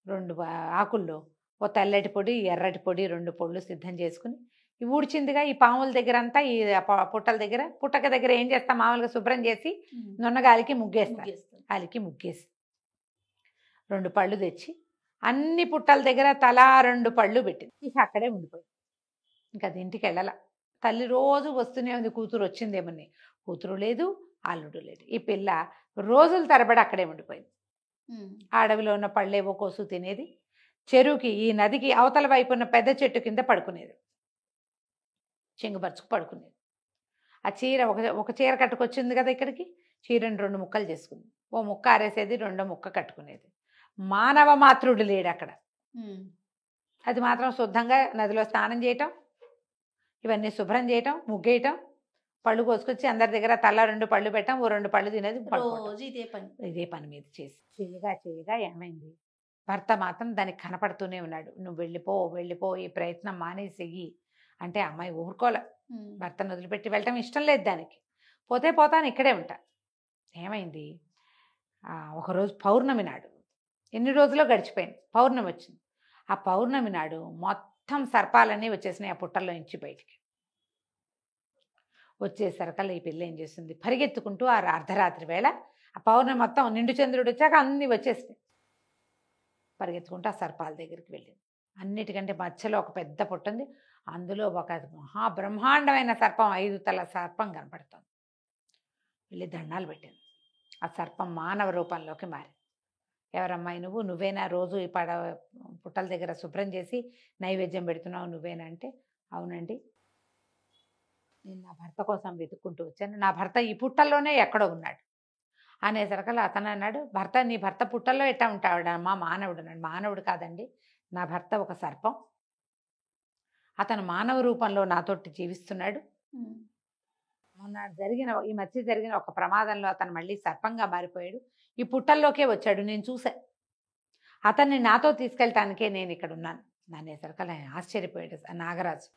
2 ఆకుల్లో ఓ తెల్లటి పొడి ఎర్రటి పొడి 2 పొళ్ళు సిద్ధం చేసుకుని ఊడ్చిందిగా ఈ పాముల దగ్గర అంతా, ఈ పుట్టల దగ్గర పుట్టక దగ్గర ఏం చేస్తాం మామూలుగా శుభ్రం చేసి నున్నగాలికి ముగ్గేసి 2 పళ్ళు తెచ్చి అన్ని పుట్టల దగ్గర తలా 2 పళ్ళు పెట్టింది. ఇక అక్కడే ఉండిపోయింది. ఇంకా అది ఇంటికి వెళ్ళాల. తల్లి రోజు వస్తూనే ఉంది, కూతురు వచ్చిందేమని. కూతురు లేదు, అల్లుడు లేదు. ఈ పిల్ల రోజుల తరబడి అక్కడే ఉండిపోయింది. ఆ అడవిలో ఉన్న పళ్ళేవో కోసు తినేది, చెరువుకి ఈ నదికి అవతల వైపు ఉన్న పెద్ద చెట్టు కింద పడుకునేది, చెంగుపరుచుకు పడుకునేది. ఆ చీర ఒక చీర కట్టుకొచ్చింది కదా ఇక్కడికి, చీరను 2 ముక్కలు చేసుకుంది. ఓ ముక్క ఆరేసేది, 2వ ముక్క కట్టుకునేది. మానవ మాతృడు లేడు అక్కడ. అది మాత్రం శుద్ధంగా నదిలో స్నానం చేయటం, ఇవన్నీ శుభ్రం చేయటం, ముగ్గేయటం, పళ్ళు కోసుకొచ్చి అందరి దగ్గర తల 2 పళ్ళు పెట్టాం, ఓ 2 పళ్ళు తినేది. ఇదే పని మీద చేయగా ఏమైంది, భర్త మాత్రం దానికి కనపడుతూనే ఉన్నాడు. నువ్వు వెళ్ళిపో, ఈ ప్రయత్నం మానేసేయి అంటే అమ్మాయి ఊరుకోలే. భర్తను వదిలిపెట్టి వెళ్ళటం ఇష్టం లేదు దానికి. పోతాను, ఇక్కడే ఉంటా. ఏమైంది, ఒకరోజు పౌర్ణమి నాడు, ఎన్ని రోజులో గడిచిపోయింది, పౌర్ణమి వచ్చింది. ఆ పౌర్ణమి నాడు మొత్తం సర్పాలన్నీ వచ్చేసినాయి ఆ పుట్టల్లో నుంచి బయటికి. వచ్చేసరికల్లా ఈ పిల్ల ఏం చేస్తుంది, పరిగెత్తుకుంటూ ఆ అర్ధరాత్రి వేళ ఆ పౌర్ణమి మొత్తం నిండు చంద్రుడు వచ్చాక అన్నీ వచ్చేసినాయి. పరిగెత్తుకుంటూ ఆ సర్పాల దగ్గరికి వెళ్ళింది. అన్నిటికంటే మధ్యలో ఒక పెద్ద పుట్ట ఉంది. అందులో ఒక మహాబ్రహ్మాండమైన సర్పం, 5 తల సర్పం కనపడుతుంది. వెళ్ళి దండాలు పెట్టింది. ఆ సర్పం మానవ రూపంలోకి మారి, ఎవరమ్మాయి నువ్వు? నువ్వేనా రోజు ఈ పుట్టల దగ్గర శుభ్రం చేసి నైవేద్యం పెడుతున్నావు నువ్వేనా అంటే, అవునండి, నేను నా భర్త కోసం వెతుక్కుంటూ వచ్చాను, నా భర్త ఈ పుట్టల్లోనే ఎక్కడో ఉన్నాడు అనేసరికల్లా అతను అన్నాడు, నీ భర్త పుట్టల్లో ఎట్టా ఉంటాడమ్మా? మానవుడు అన్నాడు. మానవుడు కాదండి, నా భర్త ఒక సర్పం, అతను మానవ రూపంలో నాతోటి జీవిస్తున్నాడు. ఈ మధ్య జరిగిన ఒక ప్రమాదంలో అతను మళ్ళీ సర్పంగా మారిపోయాడు, ఈ పుట్టల్లోకే వచ్చాడు, నేను చూసా, అతన్ని నాతో తీసుకెళ్ళటానికే నేను ఇక్కడ ఉన్నాను అనేసరికల్లా ఆశ్చర్యపోయాడు నాగరాజు.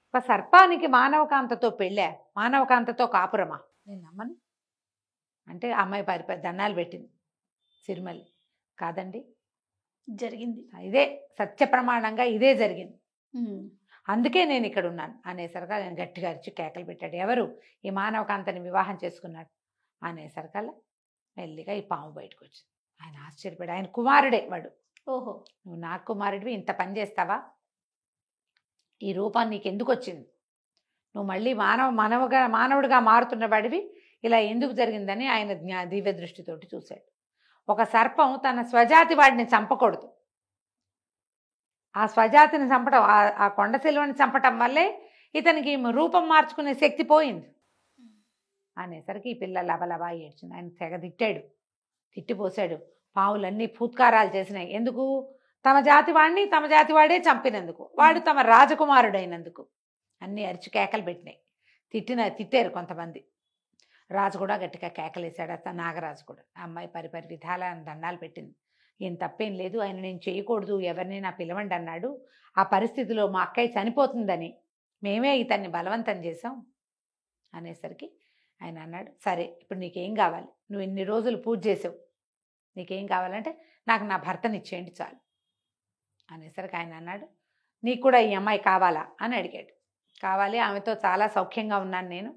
ఒక సర్పానికి మానవకాంతతో పెళ్ళా, మానవకాంతతో కాపురమా? నేను నమ్మను అంటే అమ్మాయి దండాలు పెట్టింది. సిరిమల్లి, కాదండి జరిగింది, ఇదే సత్య ప్రమాణంగా ఇదే జరిగింది, అందుకే నేను ఇక్కడ ఉన్నాను అనేసరిగా నేను గట్టిగా అరిచి కేకలు పెట్టాడు. ఎవరు? ఈ మానవకాంతని వివాహం చేసుకున్నాడు అనేసరికల్లా మెల్లిగా ఈ పాము బయటకు వచ్చింది. ఆయన ఆశ్చర్యపడి, ఆయన కుమారుడే వాడు. ఓహో, నువ్వు నా కుమారుడివి, ఇంత పని చేస్తావా? ఈ రూపం నీకు ఎందుకు వచ్చింది? నువ్వు మళ్ళీ మానవుడిగా మారుతున్న వాడివి, ఇలా ఎందుకు జరిగిందని ఆయన దివ్య దృష్టితోటి చూశాడు. ఒక సర్పం తన స్వజాతి వాడిని చంపకూడదు, ఆ స్వజాతిని చంపటం, ఆ కొండ శిలువని చంపటం వల్లే ఇతనికి రూపం మార్చుకునే శక్తి పోయింది అనేసరికి ఈ పిల్ల లబలబా ఏడ్చింది. ఆయన తెగ తిట్టిపోసాడు. పావులన్నీ ఫూత్కారాలు చేసినాయి. ఎందుకు? తమ జాతి వాడే చంపినందుకు, వాడు తమ రాజకుమారుడైనందుకు అన్నీ అరిచి కేకలు పెట్టినాయి. తిట్టారు కొంతమంది. రాజు కూడా గట్టిగా కేకలేశాడు, అతను నాగరాజు కూడా. ఆ అమ్మాయి పరిపరి విధాల దండాలు పెట్టింది. ఏం తప్పేం లేదు, ఆయన నేను చేయకూడదు, ఎవరినైనా పిలవండి అన్నాడు. ఆ పరిస్థితిలో మా అక్కయ్య చనిపోతుందని మేమే ఇతన్ని బలవంతం చేసాం అనేసరికి ఆయన అన్నాడు, సరే ఇప్పుడు నీకేం కావాలి? నువ్వు ఇన్ని రోజులు పూజ చేసావు, నీకేం కావాలంటే నాకు నా భర్తని ఇచ్చేయండి చాలు అనేసరికి ఆయన అన్నాడు, నీకు కూడా ఈ అమ్మాయి కావాలా అని అడిగాడు. కావాలి, ఆమెతో చాలా సౌఖ్యంగా ఉన్నాను నేను,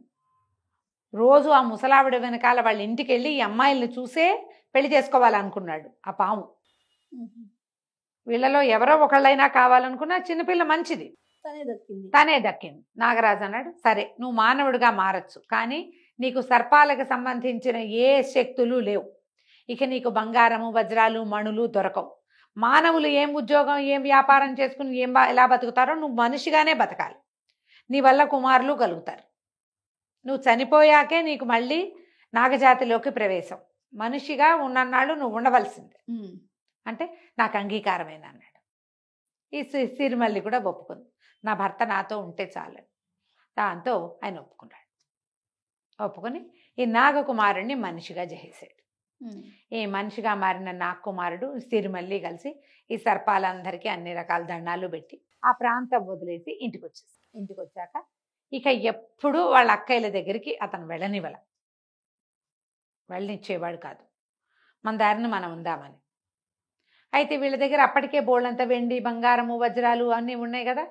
రోజు ఆ ముసలావిడ వెనకాల వాళ్ళ ఇంటికి వెళ్ళి ఈ అమ్మాయిల్ని చూసే పెళ్లి చేసుకోవాలనుకున్నాడు ఆ పాము. వీళ్ళలో ఎవరో ఒకళ్ళైనా కావాలనుకున్నా, చిన్నపిల్ల మంచిది, తనే దక్కింది. నాగరాజు అన్నాడు, సరే నువ్వు మానవుడిగా మారచ్చు, కానీ నీకు సర్పాలకు సంబంధించిన ఏ శక్తులు లేవు, ఇక నీకు బంగారము వజ్రాలు మణులు దొరకవు. మానవులు ఏం ఉద్యోగం ఏం వ్యాపారం చేసుకుని ఎలా బతుకుతారో నువ్వు మనిషిగానే బతకాలి, నీ వల్ల కుమారులు కలుగుతారు. నువ్వు చనిపోయాకే నీకు మళ్ళీ నాగజాతిలోకి ప్రవేశం, మనిషిగా ఉన్నన్నాళ్ళు నువ్వు ఉండవలసిందే అంటే నాకు అంగీకారమైన అన్నాడు. ఈ సిరిమల్లి కూడా ఒప్పుకుంది, నా భర్త నాతో ఉంటే చాలని. దాంతో ఆయన ఒప్పుకొని ఈ నాగకుమారుణ్ణి మనిషిగా చేసాడు. ఈ మనిషిగా మారిన నాగకుమారుడు సిరిమల్లి కలిసి ఈ సర్పాలందరికీ అన్ని రకాల దండాలు పెట్టి ఆ ప్రాంతం వదిలేసి ఇంటికి వచ్చాక ఇక ఎప్పుడూ వాళ్ళ అక్కయ్యల దగ్గరికి అతను వెళ్ళనిచ్చేవాడు కాదు, మన దారిని మనం ఉందామని. అయితే వీళ్ళ దగ్గర అప్పటికే బోళ్ళంత వెండి బంగారము వజ్రాలు అన్నీ ఉన్నాయి కదా,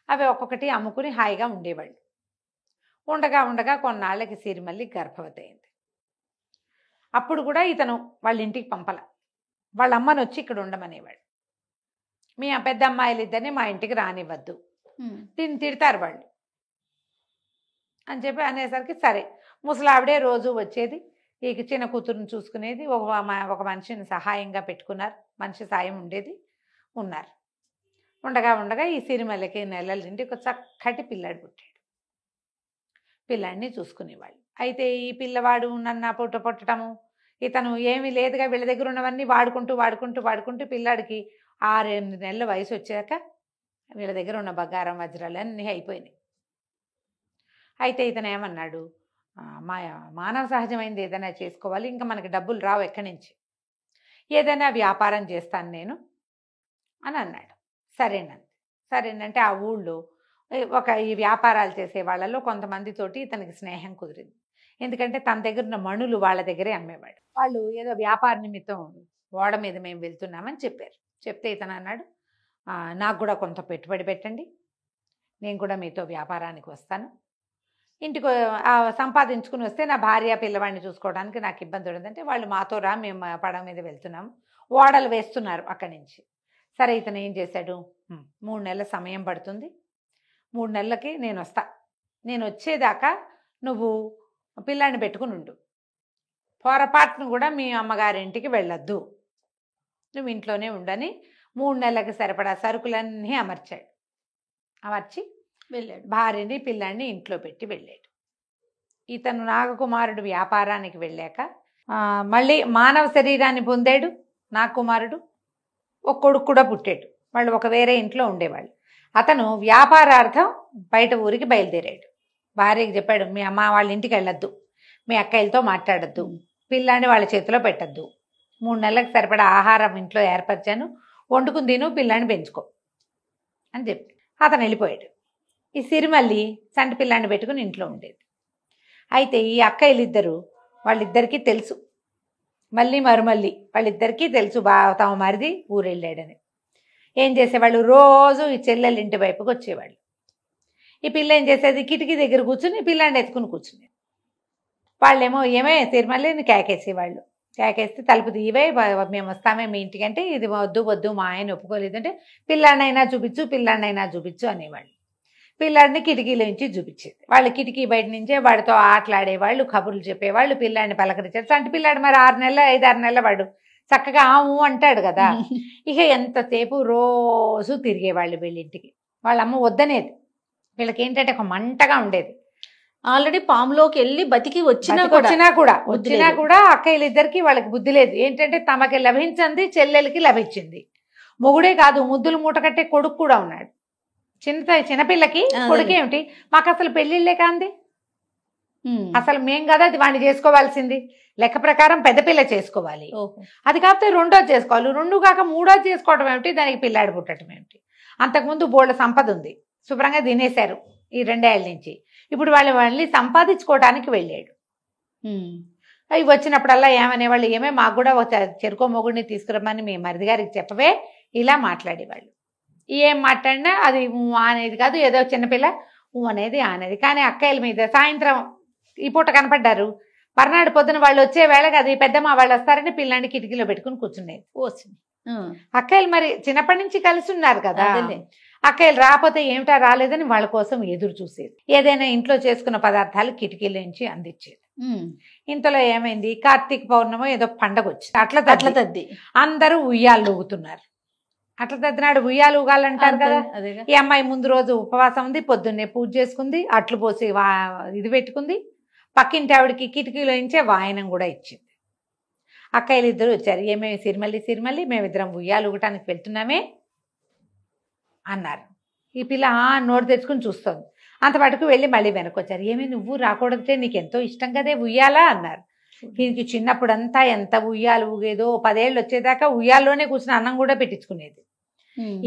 అవి ఒక్కొక్కటి అమ్ముకుని హాయిగా ఉండేవాళ్ళు. ఉండగా కొన్నాళ్ళకి సిరిమల్లి గర్భవతి అయింది. అప్పుడు కూడా ఇతను వాళ్ళ ఇంటికి పంపల, వాళ్ళ అమ్మని వచ్చి ఇక్కడ ఉండమనేవాడు. మీ పెద్ద అమ్మాయిలు ఇద్దరిని మా ఇంటికి రానివ్వద్దు, దీన్ని తిడతారు వాళ్ళు అని చెప్పి అనేసరికి సరే ముసలావిడే రోజు వచ్చేది, ఈ చిన్న కూతురుని చూసుకునేది, ఒక మనిషిని సహాయంగా పెట్టుకున్నారు, మనిషి సాయం ఉన్నారు. ఉండగా ఈ సిరిమల్లికి నెలల నుండి ఒక చక్కటి పిల్లాడు పుట్టాడు. పిల్లాడిని చూసుకునేవాళ్ళు. అయితే ఈ పిల్లవాడు నన్న పుట్టటము, ఇతను ఏమీ లేదుగా వీళ్ళ దగ్గర ఉన్నవన్నీ వాడుకుంటూ పిల్లాడికి 6-8 నెలల వయసు వచ్చాక వీళ్ళ దగ్గర ఉన్న బంగారం వజ్రాలు అన్నీ అయిపోయినాయి. అయితే ఇతను ఏమన్నాడు, మానవ సహజమైంది ఏదైనా చేసుకోవాలి, ఇంకా మనకి డబ్బులు రావు ఎక్కడి నుంచి, ఏదైనా వ్యాపారం చేస్తాను నేను అని అన్నాడు. సరేనంటే ఆ ఊళ్ళో ఈ వ్యాపారాలు చేసే వాళ్ళలో కొంతమందితోటి ఇతనికి స్నేహం కుదిరింది. ఎందుకంటే తన దగ్గర ఉన్న మణులు వాళ్ళ దగ్గరే అమ్మేవాడు. వాళ్ళు ఏదో వ్యాపార నిమిత్తం ఓడ మీద మేము వెళ్తున్నామని చెప్పారు. చెప్తే ఇతను అన్నాడు, నాకు కూడా కొంత పెట్టుబడి పెట్టండి, నేను కూడా మీతో వ్యాపారానికి వస్తాను, ఇంటికి సంపాదించుకుని వస్తే నా భార్య పిల్లవాడిని చూసుకోవడానికి నాకు ఇబ్బంది ఉండదంటే వాళ్ళు మాతో రా, మేము పడవ మీద వెళ్తున్నాము, ఓడలు వేస్తున్నారు అక్కడి నుంచి. సరే ఇతను ఏం చేశాడు, 3 నెలల సమయం పడుతుంది, 3 నెలలకి నేను వస్తా, నేను వచ్చేదాకా నువ్వు పిల్లాన్ని పెట్టుకుని ఉండు, పొరపాటును కూడా మీ అమ్మగారింటికి వెళ్ళొద్దు, నువ్వు ఇంట్లోనే ఉండని 3 నెలలకు సరిపడా సరుకులన్నీ అమర్చాడు. అమర్చి వెళ్ళాడు. భార్యని పిల్లాన్ని ఇంట్లో పెట్టి వెళ్ళాడు. ఇతను నాగకుమారుడు వ్యాపారానికి వెళ్ళాక మళ్ళీ మానవ శరీరాన్ని పొందాడు. నాగకుమారుడు ఒక కొడుకు కూడా పుట్టాడు. వాళ్ళు ఒక వేరే ఇంట్లో ఉండేవాళ్ళు. అతను వ్యాపారార్థం బయట ఊరికి బయలుదేరాడు. భార్యకి చెప్పాడు, మీ అమ్మ వాళ్ళ ఇంటికి వెళ్ళొద్దు, మీ అక్కయ్యలతో మాట్లాడద్దు, పిల్లాన్ని వాళ్ళ చేతిలో పెట్టద్దు, 3 నెలలకు సరిపడా ఆహారం ఇంట్లో ఏర్పరిచాను, వండుకుని తిను, పిల్లాన్ని పెంచుకో అని చెప్పి అతను వెళ్ళిపోయాడు. ఈ సిరిమల్లి చంటి పిల్లాన్ని పెట్టుకుని ఇంట్లో ఉండేది. అయితే ఈ అక్కయ్యలిద్దరూ, వాళ్ళిద్దరికీ తెలుసు, మళ్ళీ మరుమల్లి వాళ్ళిద్దరికీ తెలుసు తమ మరిది ఊరెళ్ళాడని. ఏం చేసేవాళ్ళు, రోజు ఈ చెల్లెళ్ళ ఇంటి వైపుకి వచ్చేవాళ్ళు. ఈ పిల్ల ఏం చేసేది, కిటికీ దగ్గర కూర్చుని పిల్లాన్ని ఎత్తుకుని కూర్చునేది. వాళ్ళేమో ఏమే తిరుమలని కేకేసేవాళ్ళు. కేకేస్తే తలుపు తీయవే, మేము వస్తామే మీ ఇంటికి అంటే, ఇది వద్దు వద్దు మా ఆయన ఒప్పుకోలేదంటే, పిల్లాడినైనా చూపించు పిల్లాడినైనా చూపించు అనేవాళ్ళు. పిల్లాడిని కిటికీలో నుంచి చూపించేది. వాళ్ళు కిటికీ బయట నుంచే వాడితో ఆటలాడేవాళ్ళు, కబుర్లు చెప్పేవాళ్ళు, పిల్లాడిని పలకరించారు. చంటి పిల్లాడు మరి 6 నెలల 5-6 నెలల వాడు చక్కగా ఆము అంటాడు కదా. ఇక ఎంతసేపు రోజు తిరిగేవాళ్ళు వీళ్ళింటికి. వాళ్ళమ్మ వద్దనేది. వీళ్ళకి ఏంటంటే ఒక మంటగా ఉండేది. ఆల్రెడీ పాములోకి వెళ్ళి బతికి వచ్చినా కూడా అక్కయ్యలిద్దరికి వాళ్ళకి బుద్ధి లేదు. ఏంటంటే తమకి లభించింది చెల్లెలకి లభించింది. మొగుడే కాదు, ముద్దులు మూట కట్టే కొడుకు కూడా ఉన్నాడు. చిన్నపిల్లకి కొడుకేమిటి, మాకు అసలు పెళ్ళిళ్ళే కాంది, అసలు మేం కదా అది వాడిని చేసుకోవాల్సింది. లెక్క ప్రకారం పెద్ద పిల్ల చేసుకోవాలి, అది కాకపోతే 2వ చేసుకోవాలి, 2 కాక 3వ చేసుకోవటం ఏమిటి, దానికి పిల్లాడు పుట్టడం ఏమిటి. అంతకుముందు బోళ్ళ సంపద ఉంది, శుభ్రంగా తినేశారు ఈ 2 ఏళ్ళ నుంచి. ఇప్పుడు వాళ్ళు మళ్ళీ సంపాదించుకోవడానికి వెళ్ళాడు. అవి వచ్చినప్పుడల్లా ఏమనేవాళ్ళు, ఏమే మాకు కూడా ఒక చెరుకో మొగుడిని తీసుకురమ్మని మీ మరిది గారికి చెప్పవే, ఇలా మాట్లాడేవాళ్ళు. ఏం మాట్లాడినా అది అనేది కాదు, ఏదో చిన్నపిల్ల అనేది అనేది. కానీ అక్కయ్యల మీద సాయంత్రం ఈ పూట కనపడ్డారు, మర్నాడు పొద్దున వాళ్ళు వచ్చే వేళకి అది పెద్దమ్మ వాళ్ళు వస్తారని పిల్లాన్ని కిటికీలో పెట్టుకుని కూర్చునేది. అక్కయ్యలు మరి చిన్నప్పటి నుంచి కలిసి ఉన్నారు కదా, అక్కయ్యలు రాకపోతే ఏమిటా రాలేదని వాళ్ళ కోసం ఎదురు చూసేది. ఏదైనా ఇంట్లో చేసుకున్న పదార్థాలు కిటికీల నుంచి అందించేది. ఇంతలో ఏమైంది, కార్తీక పౌర్ణమి ఏదో పండగ వచ్చింది, అట్ల తద్ది అందరూ ఉయ్యాలు ఊగుతున్నారు. అట్ల తద్దినాడు ఉయ్యాలు ఊగాలంటారు కదా. ఈ అమ్మాయి ముందు రోజు ఉపవాసం ఉంది, పొద్దున్నే పూజ చేసుకుంది, అట్లు పోసి ఇది పెట్టుకుంది. పక్కింటి ఆవిడకి కిటికీలో నుంచే వాయనం కూడా ఇచ్చింది. అక్కయ్యలు ఇద్దరు వచ్చారు, ఏమేమి సిరిమల్లి మేమిద్దరం ఉయ్యాలు ఊగటానికి వెళ్తున్నామే అన్నారు. ఈ పిల్ల నోటు తెచ్చుకుని చూస్తుంది. అంత మటుకు వెళ్ళి మళ్ళీ వెనకొచ్చారు. ఏమి నువ్వు రాకూడదంటే నీకు ఎంతో ఇష్టం కదే ఉయ్యాలా అన్నారు. దీనికి చిన్నప్పుడంతా ఎంత ఉయ్యాలు ఊగేదో, 10 ఏళ్ళు వచ్చేదాకా ఉయ్యాల్లోనే కూర్చుని అన్నం కూడా పెట్టించుకునేది.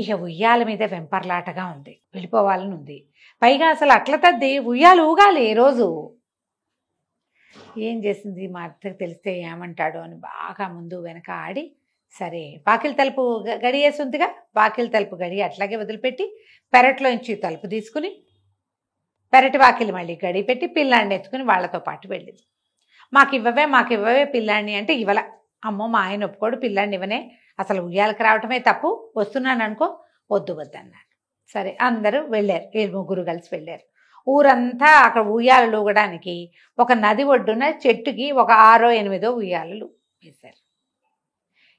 ఇక ఉయ్యాల మీద వెంపర్లాటగా ఉంది, వెళ్ళిపోవాలని ఉంది. పైగా అసలు అట్ల తద్ది ఉయ్యాలు ఊగాలి ఏ రోజు. ఏం చేసింది, మా అత్తకి తెలిస్తే ఏమంటాడో అని బాగా ముందు వెనక ఆడి, సరే వాకిలి తలుపు గడి వేసుందిగా, వాకిలి తలుపు గడి అట్లాగే వదిలిపెట్టి పెరట్లో నుంచి తలుపు తీసుకుని పెరటి వాకిలి మళ్ళీ గడి పెట్టి పిల్లాడిని ఎత్తుకుని వాళ్ళతో పాటు వెళ్ళింది. మాకు ఇవ్వవే పిల్లాడిని అంటే ఇవ్వల. అమ్మో మా ఆయన ఒప్పుకోడు, పిల్లాడిని ఇవ్వనే, అసలు ఉయ్యాలకు రావటమే తప్పు, వస్తున్నాను అనుకో, వద్దు అన్నారు. సరే అందరూ వెళ్ళారు, 7 కలిసి వెళ్ళారు. ఊరంతా అక్కడ ఉయ్యాలలు ఊగడానికి ఒక నది ఒడ్డున చెట్టుకి ఒక 6-8 ఉయ్యాలలు వేశారు.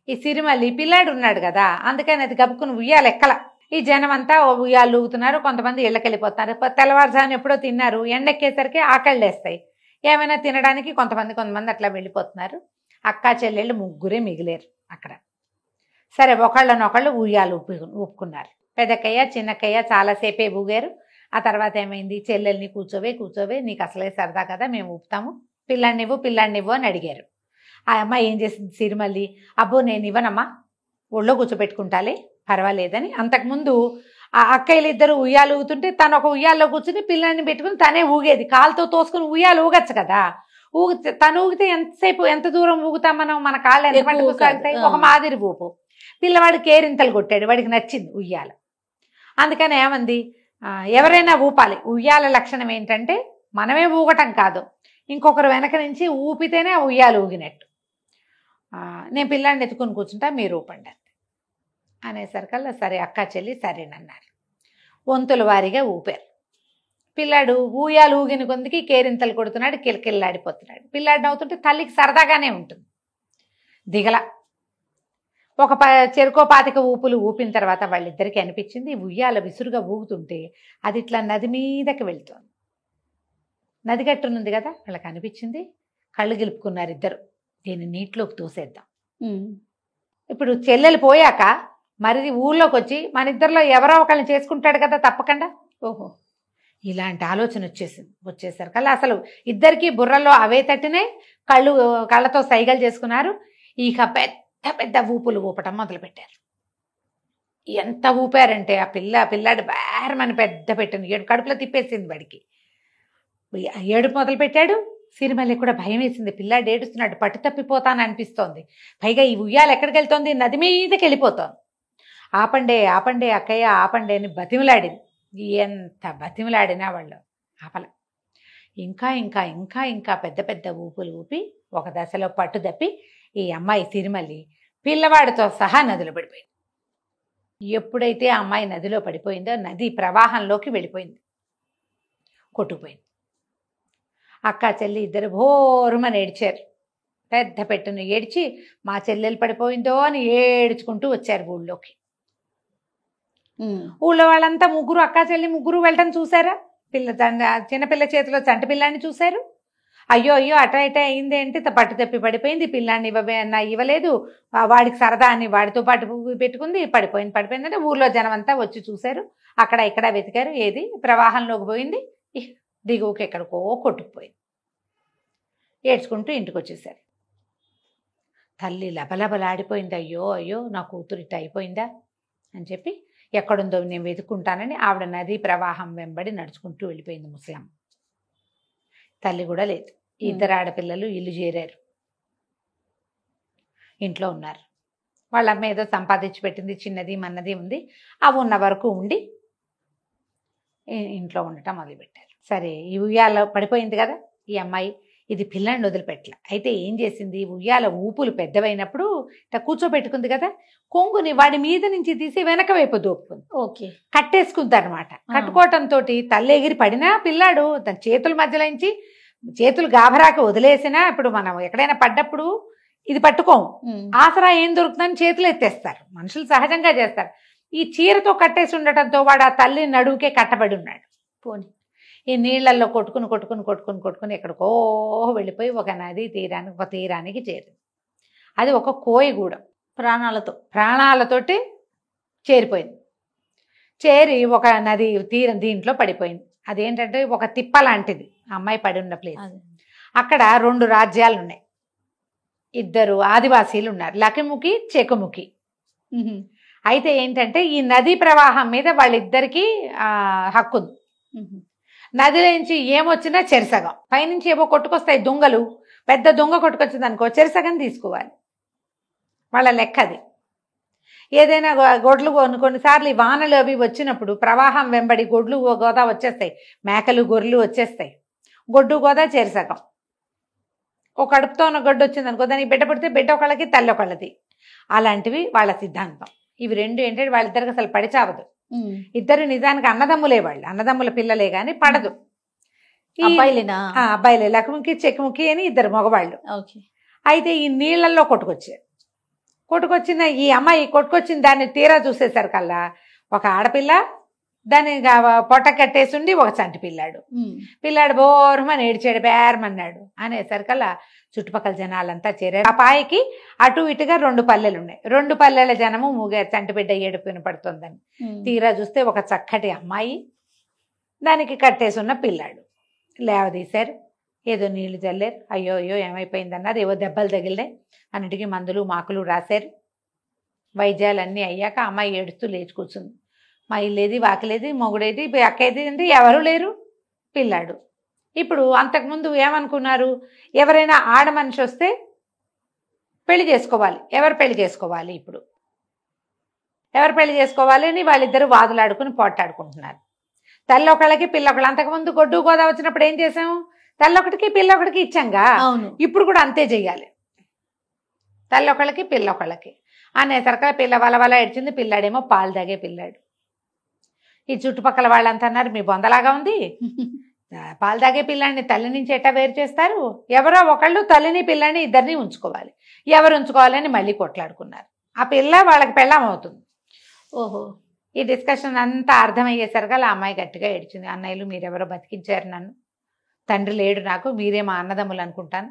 ఈ సిరిమల్లి పిల్లాడు ఉన్నాడు కదా, అందుకని అది గబుకుని ఉయ్యాలు ఎక్కల. ఈ జనం అంతా ఉయ్యాలు ఊగుతున్నారు, కొంతమంది ఇళ్ళకెళ్ళిపోతున్నారు. తెల్లవారుజామున ఎప్పుడో తిన్నారు, ఎండెక్కేసరికి ఆకళ్ళు వేస్తాయి, ఏమైనా తినడానికి కొంతమంది అట్లా వెళ్ళిపోతున్నారు. అక్కా చెల్లెళ్ళు 3 మిగిలేరు అక్కడ. సరే ఒకళ్ళనొకళ్ళు ఉయ్యాలు ఊపుకున్నారు. పెద్దక్కయ్య చిన్నక్కయ్య చాలాసేపే ఊగారు. ఆ తర్వాత ఏమైంది, చెల్లెల్ని కూర్చోవే నీకు అసలే సరదా కదా, మేము ఊపుతాము, పిల్లాడినివ్వు అని అడిగారు. ఆ అమ్మాయి ఏం చేసింది, సిరిమల్లి, అబ్బో నేను ఇవ్వనమ్మా, ఒళ్ళో కూర్చోబెట్టుకుంటాలే పర్వాలేదని. అంతకుముందు ఆ అక్కయ్యలు ఇద్దరు ఉయ్యాలు ఊగుతుంటే తను ఒక ఉయ్యాల్లో కూర్చుని పిల్లాడిని పెట్టుకుని తనే ఊగేది. కాలుతో తోసుకుని ఉయ్యాలు ఊగచ్చు కదా, తను ఊగితే ఎంతసేపు ఎంత దూరం ఊగుతాం మనం, మన కాళ్ళు ఎంత మట్టుకు సాగుతాయి, ఒక మాదిరి ఊపు. పిల్లవాడు కేరింతలు కొట్టాడు, వాడికి నచ్చింది ఉయ్యాల. అందుకని ఏమంది, ఎవరైనా ఊపాలి. ఉయ్యాల లక్షణం ఏంటంటే మనమే ఊగటం కాదు, ఇంకొకరు వెనక నుంచి ఊపితేనే ఉయ్యాలు ఊగినట్టు. నేను పిల్లాడిని ఎత్తుకుని కూర్చుంటా, మీరు ఊపండి అంతే. అనేసరికల్లా సరే అక్క చెల్లి సరేనన్నారు. వంతుల వారీగా ఊపారు. పిల్లాడు ఊయాలు ఊగిన కొందికి కేరింతలు కొడుతున్నాడు, కిలకిల్లాడిపోతున్నాడు. పిల్లాడు నవ్వుతుంటే తల్లికి సరదాగానే ఉంటుంది, దిగల. ఒక చెరుకో పాతిక ఊపులు ఊపిన తర్వాత వాళ్ళిద్దరికీ అనిపించింది ఉయ్యాల విసురుగా ఊగుతుంటే అది ఇట్లా నది మీదకి వెళ్తోంది. నది గట్టునుంది కదా, వాళ్ళకి అనిపించింది. కళ్ళు గెలుపుకున్నారు ఇద్దరు, దీన్ని నీటిలోకి తోసేద్దాం. ఇప్పుడు చెల్లెలు పోయాక మరి ఊళ్ళోకి వచ్చి మన ఇద్దరిలో ఎవరో ఒకళ్ళని చేసుకుంటాడు కదా తప్పకుండా. ఓహో, ఇలాంటి ఆలోచన వచ్చేసరికల్లా అసలు ఇద్దరికి బుర్రలో అవే తట్టినాయి. కళ్ళతో సైగలు చేసుకున్నారు. ఇక పెద్ద పెద్ద ఊపులు ఊపటం మొదలుపెట్టారు. ఎంత ఊపారంటే ఆ పిల్లాడు బేరమని పెద్ద పెట్టింది, కడుపులో తిప్పేసింది వాడికి. ఏడుపు మొదలు పెట్టాడు. సిరిమల్లి కూడా భయం వేసింది, పిల్లాడు ఏడుస్తున్నాడు, పట్టు తప్పిపోతాను అనిపిస్తోంది. పైగా ఈ ఉయ్యాలు ఎక్కడికి వెళ్తోంది, నది మీదకి వెళ్ళిపోతోంది. ఆపండే ఆపండే అక్కయ్య ఆపండే అని బతిమలాడింది. ఎంత బతిమలాడినా వాళ్ళు ఆపల. ఇంకా ఇంకా ఇంకా ఇంకా పెద్ద పెద్ద ఊపులు ఊపి ఒక దశలో పట్టు తప్పి ఈ అమ్మాయి సిరిమల్లి పిల్లవాడితో సహా నదిలో పడిపోయింది. ఎప్పుడైతే ఆ అమ్మాయి నదిలో పడిపోయిందో నది ప్రవాహంలోకి వెళ్ళిపోయింది, కొట్టుకుపోయింది. అక్క చెల్లి ఇద్దరు భోరుమని ఏడ్చారు. పెద్ద పెట్టును ఏడ్చి మా చెల్లెలు పడిపోయిందో అని ఏడ్చుకుంటూ వచ్చారు ఊళ్ళోకి. ఊళ్ళో వాళ్ళంతా ముగ్గురు అక్క చెల్లి ముగ్గురు వెళ్ళటం చూసారా. చిన్నపిల్ల చేతిలో చంటి పిల్లాన్ని చూశారు. అయ్యో అయ్యో అట ఇట అయింది ఏంటి, పట్టు తప్పి పడిపోయింది, పిల్లాన్ని ఇవ్వలేదు, వాడికి సరదా అని వాడితో పాటు పెట్టుకుంది, పడిపోయింది అంటే ఊర్లో జనం అంతా వచ్చి చూశారు. అక్కడ ఇక్కడ వెతికారు, ఏది ప్రవాహంలోకి పోయింది, దిగువకి ఎక్కడికో కొట్టుకుపోయింది. ఏడ్చుకుంటూ ఇంటికి వచ్చేసారు. తల్లి లబలబలాడిపోయింది. అయ్యో అయ్యో నా కూతురు ఇట్ట అయిపోయిందా అని చెప్పి ఎక్కడుందో నేను వెతుక్కుంటానని ఆవిడ నదీ ప్రవాహం వెంబడి నడుచుకుంటూ వెళ్ళిపోయింది ముసలమ్మ. తల్లి కూడా లేదు. ఇద్దరు ఆడపిల్లలు ఇల్లు చేరారు, ఇంట్లో ఉన్నారు. వాళ్ళ అమ్మ ఏదో సంపాదించి పెట్టింది, చిన్నది మన్నది ఉంది, అవి ఉన్న వరకు ఉండి ఇంట్లో ఉండటం మొదలుపెట్టారు. సరే ఈ ఉయ్యాల పడిపోయింది కదా ఈ అమ్మాయి, ఇది పిల్లాన్ని వదిలిపెట్టలే. అయితే ఏం చేసింది, ఉయ్యాల ఊపులు పెద్దవైనప్పుడు ఇట్లా కూర్చోబెట్టుకుంది కదా, కొంగుని వాడి మీద నుంచి తీసి వెనక వైపు దోపుకుంది. ఓకే, కట్టేసుకుంది అనమాట. కట్టుకోవటంతో తల్లి ఎగిరి పడినా పిల్లాడు తన చేతుల మధ్యలో నుంచి చేతులు గాభరాకి వదిలేసినా, ఇప్పుడు మనం ఎక్కడైనా పడ్డప్పుడు ఇది పట్టుకోము, ఆసరా ఏం దొరుకుతుందని చేతులు ఎత్తేస్తారు, మనుషులు సహజంగా చేస్తారు. ఈ చీరతో కట్టేసి ఉండటంతో వాడు ఆ తల్లి నడువుకే కట్టబడి ఉన్నాడు. పోనీ ఈ నీళ్లలో కొట్టుకుని ఎక్కడికో వెళ్ళిపోయి ఒక నది తీరానికి చేరింది. అది ఒక కోయిగూడెం, ప్రాణాలతోటి చేరిపోయింది. చేరి ఒక నది దీంట్లో పడిపోయింది. అదేంటంటే ఒక తిప్ప లాంటిది అమ్మాయి పడి ఉన్న ప్లేస్. అక్కడ 2 రాజ్యాలు ఉన్నాయి, 2 ఆదివాసీలు ఉన్నారు, లకిముఖి చెకుముఖి. అయితే ఏంటంటే ఈ నదీ ప్రవాహం మీద వాళ్ళిద్దరికీ హక్కు ఉంది. నదిలోంచి ఏమొచ్చినా చెరిసగం, పైనుంచి ఏవో కొట్టుకొస్తాయి దొంగలు, పెద్ద దొంగ కొట్టుకొచ్చింది అనుకో చెరిసగం తీసుకోవాలి, వాళ్ళ లెక్క అది. ఏదైనా గొడ్లు కొన్నిసార్లు ఈ వానలు అవి వచ్చినప్పుడు ప్రవాహం వెంబడి గొడ్లు గోదా వచ్చేస్తాయి, మేకలు గొర్రెలు వచ్చేస్తాయి, గొడ్డు గోదా చెరిసగం. ఒక కడుపుతో ఉన్న గొడ్డు వచ్చింది అనుకో, దానికి బిడ్డ పుడితే బిడ్డ ఒకళ్ళకి తల్లి ఒకళ్ళది. అలాంటివి వాళ్ళ సిద్ధాంతం. ఇవి 2 ఏంటంటే వాళ్ళిద్దరికి అసలు పడి చావదు. ఇద్దరు నిజానికి అన్నదమ్ములే, వాళ్ళు అన్నదమ్ముల పిల్లలే గాని పడదు. అబ్బాయిలే, లక్ష్మికి చెక్కుముఖి అని 2 మగవాళ్ళు. అయితే ఈ నీళ్లలో కొట్టుకొచ్చిన ఈ అమ్మాయి కొట్టుకొచ్చిన దాన్ని తీరా చూసేసరికల్లా ఒక ఆడపిల్ల, దాన్ని పొట్ట కట్టేసిండి ఒక చంటి పిల్లాడు బోరమని ఏడ్చాడు, బేరమన్నాడు. అనేసరికల్లా చుట్టుపక్కల జనాలంతా చేరారు. ఆ పాయకి అటు ఇటుగా 2 పల్లెలు ఉన్నాయి, 2 పల్లెల జనము మూగారు, చంటి బిడ్డ ఏడుపు వినపడుతుందని. తీరా చూస్తే ఒక చక్కటి అమ్మాయి, దానికి కట్టేసున్న పిల్లాడు. లేవదీశారు, ఏదో నీళ్లు చల్లారు, అయ్యో అయ్యో ఏమైపోయిందన్నారు, ఏవో దెబ్బలు తగిలినాయి, అన్నిటికీ మందులు మాకులు రాశారు. వైద్యాలన్నీ అయ్యాక అమ్మాయి ఏడుస్తూ లేచి కూర్చుంది. మా ఇల్లేది వాకిలేది మొగుడేది అక్కేది అంటే ఎవరు లేరు, పిల్లాడు. ఇప్పుడు అంతకుముందు ఏమనుకున్నారు, ఎవరైనా ఆడ మనిషి వస్తే పెళ్లి చేసుకోవాలి, ఎవరు పెళ్లి చేసుకోవాలి, ఇప్పుడు ఎవరు పెళ్లి చేసుకోవాలి అని వాళ్ళిద్దరూ వాదులాడుకుని పోట్లాడుకుంటున్నారు. తల్లి ఒకళ్ళకి పిల్ల ఒకళ్ళు. అంతకుముందు గొడ్డు గోదా వచ్చినప్పుడు ఏం చేసాము, తల్లి ఒకటికి పిల్ల ఒకటికి ఇచ్చాంగా, ఇప్పుడు కూడా అంతే చెయ్యాలి, తల్లి ఒకళ్ళకి పిల్ల ఒకళ్ళకి. అనేసరికి పిల్ల వలవల ఏడ్చింది. పిల్లాడేమో పాలు తాగే పిల్లాడు. ఈ చుట్టుపక్కల వాళ్ళంతా అన్నారు, మీ బొందలాగా ఉంది, పాలు తాగే పిల్లాడిని తల్లి నుంచి ఎట్టా వేరు చేస్తారు, ఎవరో ఒకళ్ళు తల్లిని పిల్లని ఇద్దరిని ఉంచుకోవాలి, ఎవరు ఉంచుకోవాలని మళ్ళీ కొట్లాడుకున్నారు. ఆ పిల్ల వాళ్ళకి పెళ్ళాం అవుతుంది. ఓహో. ఈ డిస్కషన్ అంతా అర్థమయ్యేసరికి ఆ అమ్మాయి గట్టిగా ఏడ్చింది. అన్నయ్యలు మీరెవరో బతికించారు నన్ను, తండ్రి లేడు నాకు, మీరే మా అన్నదమ్ములు అనుకుంటాను,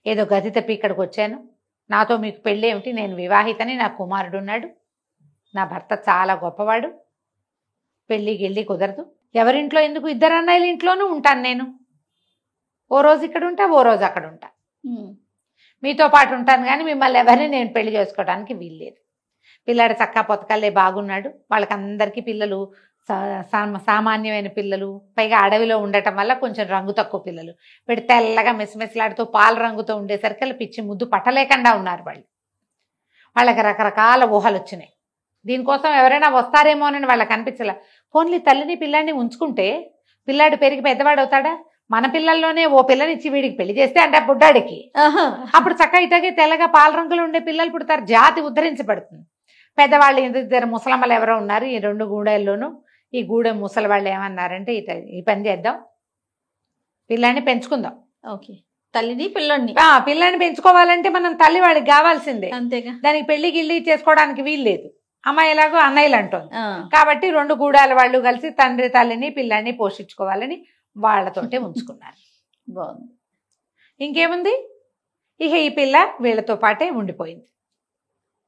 ఏదో గతి తప్పి ఇక్కడికి వచ్చాను, నాతో మీకు పెళ్ళి ఏమిటి, నేను వివాహితని, నా కుమారుడు ఉన్నాడు, నా భర్త చాలా గొప్పవాడు, పెళ్ళి గిళ్ళి కుదరదు, ఎవరింట్లో ఎందుకు, ఇద్దరు అన్నయ్యల ఇంట్లోనూ ఉంటాను నేను, ఓ రోజు ఇక్కడ ఉంటా, ఓ రోజు అక్కడ ఉంటా, మీతో పాటు ఉంటాను, కానీ మిమ్మల్ని ఎవరిని నేను పెళ్లి చేసుకోవడానికి వీల్లేదు. పిల్లాడు చక్కా పొతకల్లే బాగున్నాడు, వాళ్ళకందరికీ పిల్లలు సామాన్యమైన పిల్లలు, పైగా అడవిలో ఉండటం వల్ల కొంచెం రంగు తక్కువ పిల్లలు, వీడు తెల్లగా మెసిమెసిలాడుతూ పాల రంగుతో ఉండేసరికి వాళ్ళు పిచ్చి ముద్దు పట్టలేకుండా ఉన్నారు. వాళ్ళకి రకరకాల ఊహలు వచ్చినాయి. దీనికోసం ఎవరైనా వస్తారేమోనని వాళ్ళకి అనిపించలే. పోన్లీ తల్లిని పిల్లాడిని ఉంచుకుంటే పిల్లాడు పెరిగి పెద్దవాడు అవుతాడా, మన పిల్లల్లోనే ఓ పిల్లనిచ్చి వీడికి పెళ్లి చేస్తే అంటే బుడ్డాడికి అప్పుడు చక్క ఇటగే తెల్లగా పాల రంగులో ఉండే పిల్లలు పుడతారు, జాతి ఉద్ధరించబడుతుంది. పెద్దవాళ్ళు ఇద్దరు ముసలమ్మలు ఎవరో ఉన్నారు ఈ 2 గూడెల్లోనూ. ఈ గూడెం ముసలి వాళ్ళు ఏమన్నారంటే, ఈ పని చేద్దాం, పిల్లాన్ని పెంచుకుందాం. ఓకే, తల్లిని పిల్లని పిల్లాన్ని పెంచుకోవాలంటే మనం తల్లి వాడికి కావాల్సిందే, అంతేగా, దానికి పెళ్లి గిళ్ళి చేసుకోవడానికి వీల్లేదు. అమ్మాయి ఎలాగో అన్నయ్యలు అంటోంది కాబట్టి 2 గూడాల వాళ్ళు కలిసి తండ్రి తల్లిని పిల్లాన్ని పోషించుకోవాలని వాళ్ళతోటే ఉంచుకున్నారు. బాగుంది. ఇంకేముంది, ఇక ఈ పిల్ల వీళ్ళతో పాటే ఉండిపోయింది.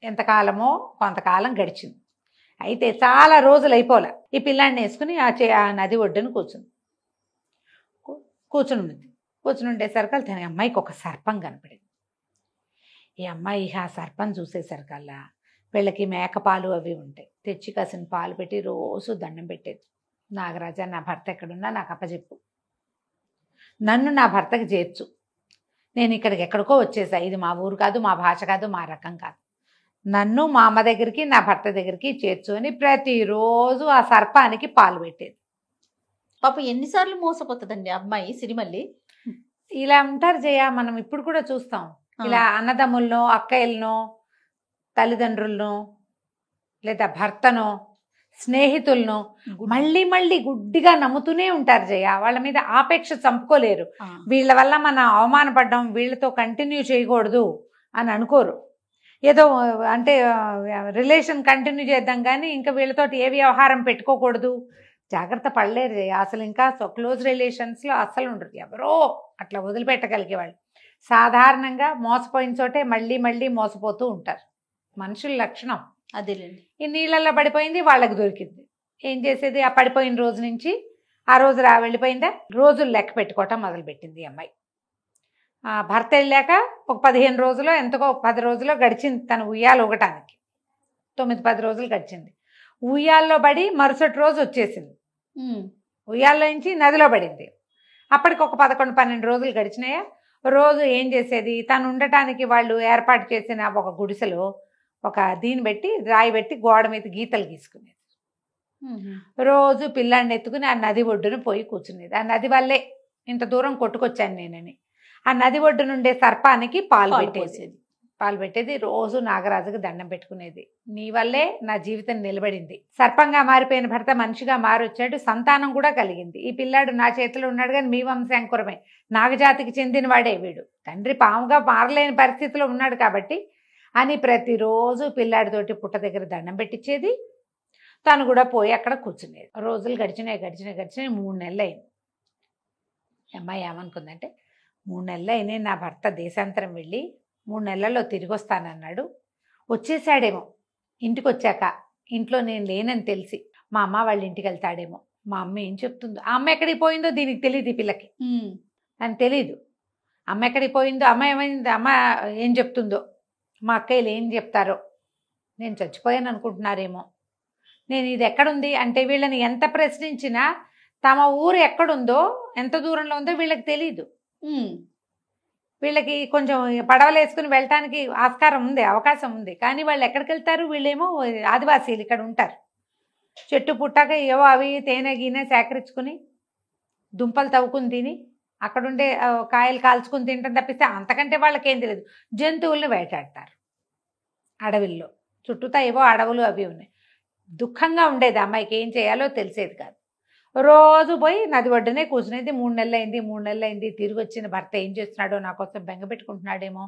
ఎంతకాలమో కొంతకాలం గడిచింది. అయితే చాలా రోజులు అయిపోలే. ఈ పిల్లాన్ని వేసుకుని ఆ నది ఒడ్డును కూర్చుని ఉండేసరికి తన అమ్మాయికి ఒక సర్పం కనపడింది. ఈ అమ్మాయి ఆ సర్పం చూసేసరికల్లా వీళ్ళకి మేకపాలు అవి ఉంటాయి, తెచ్చి కాసిన పాలు పెట్టి రోజు దండం పెట్టేది. నాగరాజా, నా భర్త ఎక్కడున్నా నాకు అప్పచెప్పు, నన్ను నా భర్తకి చేర్చు, నేను ఇక్కడికి ఎక్కడికో వచ్చేసా, ఇది మా ఊరు కాదు, మా భాష కాదు, మా రకం కాదు, నన్ను మా అమ్మ దగ్గరికి నా భర్త దగ్గరికి చేర్చు అని ప్రతిరోజు ఆ సర్పానికి పాలు పెట్టేది. పాప ఎన్నిసార్లు మోసపోతుందండి అమ్మాయి సిరిమల్లి. ఇలా ఉంటారు జయ, మనం ఇప్పుడు కూడా చూస్తాం. ఇలా అన్నదమ్ములనో అక్కయ్యలనో తల్లిదండ్రులను లేదా భర్తనో స్నేహితులను మళ్ళీ మళ్ళీ గుడ్డిగా నమ్ముతూనే ఉంటారు జయ. వాళ్ళ మీద ఆపేక్ష చంపుకోలేరు. వీళ్ళ వల్ల మనం అవమానపడ్డాం, వీళ్ళతో కంటిన్యూ చేయకూడదు అని అనుకోరు. ఏదో అంటే రిలేషన్ కంటిన్యూ చేద్దాం కానీ ఇంకా వీళ్ళతోటి ఏ వ్యవహారం పెట్టుకోకూడదు, జాగ్రత్త పడలేరు జయ. అసలు ఇంకా క్లోజ్ రిలేషన్స్లో అస్సలు ఉండరు, ఎవరో అట్లా వదిలిపెట్టగలిగే వాళ్ళు. సాధారణంగా మోసపోయిన చోటే మళ్ళీ మళ్ళీ మోసపోతూ ఉంటారు, మనుషుల లక్షణం అదేలేండి. ఈ నీళ్ళల్లో పడిపోయింది, వాళ్ళకి దొరికింది. ఏం చేసేది, ఆ పడిపోయిన రోజు నుంచి ఆ రోజు వెళ్ళిపోయిందా, రోజులు లెక్క పెట్టుకోవటం మొదలుపెట్టింది ఈ అమ్మాయి. భర్త వెళ్ళాక ఒక 15 రోజులో ఎంతకో 10 రోజులో గడిచింది తను ఉయ్యాలు ఊగటానికి. 9-10 రోజులు గడిచింది. ఉయ్యాల్లో పడి మరుసటి రోజు వచ్చేసింది. ఉయ్యాల్లో నుంచి నదిలో పడింది. అప్పటికి ఒక 11-12 రోజులు గడిచినాయా. రోజు ఏం చేసేది, తను ఉండటానికి వాళ్ళు ఏర్పాటు చేసిన ఒక గుడిసెలో ఒక దీన్ని పెట్టి రాయి పెట్టి గోడ మీద గీతలు గీసుకునేది. రోజు పిల్లాన్ని ఎత్తుకుని ఆ నది ఒడ్డున పోయి కూర్చునేది. ఆ నది వల్లే ఇంత దూరం కొట్టుకొచ్చాను నేనని ఆ నది ఒడ్డు నుండే సర్పానికి పాలు పెట్టేది. రోజు నాగరాజుకి దండం పెట్టుకునేది, నీ వల్లే నా జీవితం నిలబడింది. సర్పంగా మారిపోయిన భర్త మనిషిగా మారొచ్చాడు, సంతానం కూడా కలిగింది. ఈ పిల్లాడు నా చేతిలో ఉన్నాడు కానీ మీ వంశాంకురమే, నాగజాతికి చెందిన వాడే వీడు, తండ్రి పాముగా మారలేని పరిస్థితిలో ఉన్నాడు కాబట్టి అని ప్రతిరోజు పిల్లాడితోటి పుట్ట దగ్గర దండం పెట్టించేది. తను కూడా పోయి అక్కడ కూర్చునేది. రోజులు గడిచినాయి 3 నెలలు అయింది. అమ్మాయి ఏమనుకుందంటే, 3 నెలలు అయినాయి నా భర్త దేశాంతరం వెళ్ళి 3 నెలల్లో తిరిగి వస్తానన్నాడు, వచ్చేసాడేమో, ఇంటికి వచ్చాక ఇంట్లో నేను లేనని తెలిసి మా అమ్మ వాళ్ళ ఇంటికి వెళ్తాడేమో, మా అమ్మ ఏం చెప్తుందో, ఆ అమ్మ ఎక్కడికి పోయిందో దీనికి తెలియదు, ఈ పిల్లకి అని తెలీదు. అమ్మ ఎక్కడికి పోయిందో, అమ్మ ఏమైంది, అమ్మ ఏం చెప్తుందో, మా అక్కయ్యలు ఏం చెప్తారో, నేను చచ్చిపోయాను అనుకుంటున్నారేమో, నేను ఇది ఎక్కడుంది అంటే వీళ్ళని ఎంత ప్రశ్నించినా తమ ఊరు ఎక్కడుందో ఎంత దూరంలో ఉందో వీళ్ళకి తెలీదు. వీళ్ళకి కొంచెం పడవలు వేసుకుని వెళ్ళటానికి ఆస్కారం ఉంది, అవకాశం ఉంది, కానీ వాళ్ళు ఎక్కడికి వెళ్తారు, వీళ్ళేమో ఆదివాసీలు ఇక్కడ ఉంటారు. చెట్టు పుట్టాక ఏవో అవి తేనె గీనె సేకరించుకుని దుంపలు తవ్వుకుని తిని అక్కడుండే కాయలు కాల్చుకుని తింటాం తప్పిస్తే అంతకంటే వాళ్ళకేం తెలియదు. జంతువుల్ని వేటాడతారు. అడవిల్లో. చుట్టూతా ఏవో అడవులు అవి ఉన్నాయి. దుఃఖంగా ఉండేది. అమ్మాయికి ఏం చేయాలో తెలిసేది కాదు. రోజు పోయి నది ఒడ్డునే కూర్చునేది. 3 నెలలైంది 3 నెలలైంది. తిరిగి వచ్చిన భర్త ఏం చేస్తున్నాడో, నా కోసం బెంగ పెట్టుకుంటున్నాడేమో,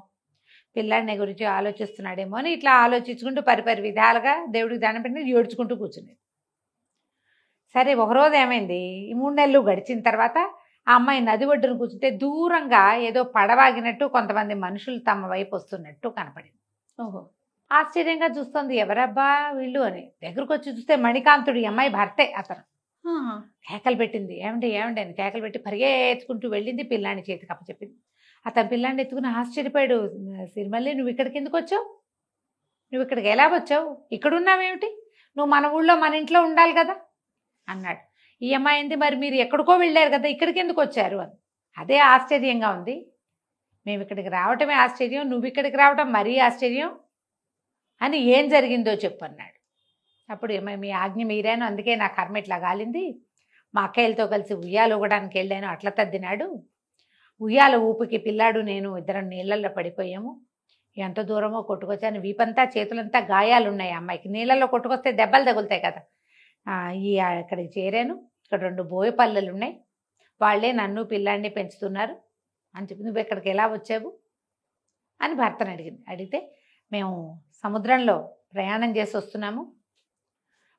పిల్లాడిని గురించి ఆలోచిస్తున్నాడేమో అని ఇట్లా ఆలోచించుకుంటూ పరిపరి విధాలుగా దేవుడికి దండం పెట్టి ఏడ్చుకుంటూ కూర్చునేది. సరే ఒకరోజు ఏమైంది, ఈ 3 నెలలు గడిచిన తర్వాత ఆ అమ్మాయి నది ఒడ్డున కూర్చుంటే దూరంగా ఏదో పడవాగినట్టు కొంతమంది మనుషులు తమ వైపు వస్తున్నట్టు కనపడింది. ఓహో. ఆశ్చర్యంగా చూస్తుంది, ఎవరబ్బా వీళ్ళు అని. దగ్గరకు వచ్చి చూస్తే మణికాంతుడు, ఈ అమ్మాయి భర్తే అతను. కేకలు పెట్టింది, ఏమండి ఏమండి అని కేకలు పెట్టి పరిగెత్తుకుంటూ వెళ్ళింది, పిల్లాన్ని చేతికి అప్పచెప్పింది. అతను పిల్లాన్ని ఎత్తుకుని ఆశ్చర్యపోయాడు. సిరిమల్లి, నువ్వు ఇక్కడికి ఎందుకు వచ్చావు? నువ్వు ఇక్కడికి ఎలా వచ్చావు? ఇక్కడ ఉన్నావేమిటి? నువ్వు మన ఊళ్ళో మన ఇంట్లో ఉండాలి కదా అన్నాడు. ఈ అమ్మాయి ఏంది, మరి మీరు ఎక్కడికో వెళ్ళారు కదా, ఇక్కడికి ఎందుకు వచ్చారు అని. అదే ఆశ్చర్యంగా ఉంది. మేము ఇక్కడికి రావటమే ఆశ్చర్యం, నువ్వు ఇక్కడికి రావటం మరీ ఆశ్చర్యం అని. ఏం జరిగిందో చెప్పు అన్నాడు. అప్పుడు మీ ఆజ్ఞ మీరాను, అందుకే నా కర్మ ఇట్లా గాలింది. మా అక్కయ్యలతో కలిసి ఉయ్యాలు ఊగడానికి వెళ్ళాను, అట్లా తద్దినాడు. ఉయ్యాల ఊపికి పిల్లాడు నేను ఇద్దరం నీళ్ళల్లో పడిపోయాము. ఎంత దూరమో కొట్టుకొచ్చాను, వీపంతా చేతులంతా గాయాలు ఉన్నాయి. అమ్మాయికి నీళ్ళల్లో కొట్టుకొస్తే దెబ్బలు తగులుతాయి కదా. ఇక్కడికి చేరాను, ఇక్కడ 2 బోయపల్లెలు ఉన్నాయి, వాళ్ళే నన్ను పిల్లాడిని పెంచుతున్నారు అని చెప్పి, నువ్వు ఇక్కడికి ఎలా వచ్చావు అని భర్తను అడిగింది. అడిగితే, మేము సముద్రంలో ప్రయాణం చేసి వస్తున్నాము,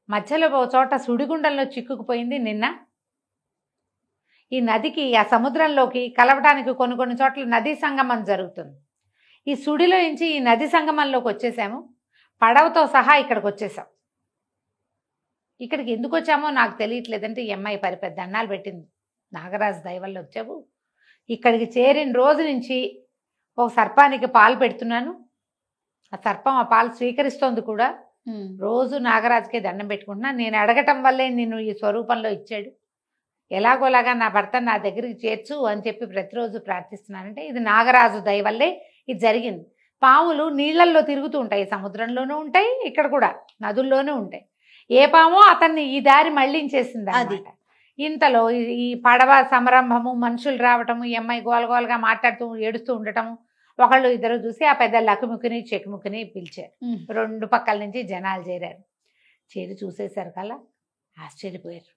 మధ్యలో ఒక చోట సుడిగుండంలో చిక్కుకుపోయింది నిన్న. ఈ నదికి ఆ సముద్రంలోకి కలవడానికి కొన్ని చోట్ల నదీ సంగమం జరుగుతుంది. ఈ సుడిలో నుంచి ఈ నది సంగమంలోకి వచ్చేసాము, పడవతో సహా ఇక్కడికి వచ్చేసాం. ఇక్కడికి ఎందుకు వచ్చామో నాకు తెలియట్లేదంటే ఈ అమ్మాయి పెద్ద అన్నాలు పెట్టింది. నాగరాజు దయవల్ల వచ్చావు, ఇక్కడికి చేరిన రోజు నుంచి ఒక సర్పానికి పాలు పెడుతున్నాను, ఆ సర్పం ఆ పాలు స్వీకరిస్తోంది కూడా. రోజు నాగరాజుకే దండం పెట్టుకుంటున్నాను, నేను అడగటం వల్లే నిన్ను ఈ స్వరూపంలో ఇచ్చాడు, ఎలాగోలాగా నా భర్త నా దగ్గరికి చేర్చు అని చెప్పి ప్రతిరోజు ప్రార్థిస్తున్నానంటే ఇది నాగరాజు దయ వల్లే ఇది జరిగింది. పాములు నీళ్లల్లో తిరుగుతూ ఉంటాయి, సముద్రంలోనూ ఉంటాయి, ఇక్కడ కూడా నదుల్లోనూ ఉంటాయి. ఏ పామో అతన్ని ఈ దారి మళ్లించేసింది అన్నమాట. ఇంతలో ఈ పడవ సంరంభము, మనుషులు రావటము, ఈ అమ్మాయి గోలగోలుగా మాట్లాడుతూ ఏడుస్తూ ఉండటము, ఒకళ్ళు ఇద్దరు చూసి ఆ పెద్ద లకుముక్కుని చెక్కుముక్కుని పిలిచారు. 2 పక్కల నుంచి జనాలు చేరారు. చేరి చూసేసరి కల్లా ఆశ్చర్యపోయారు.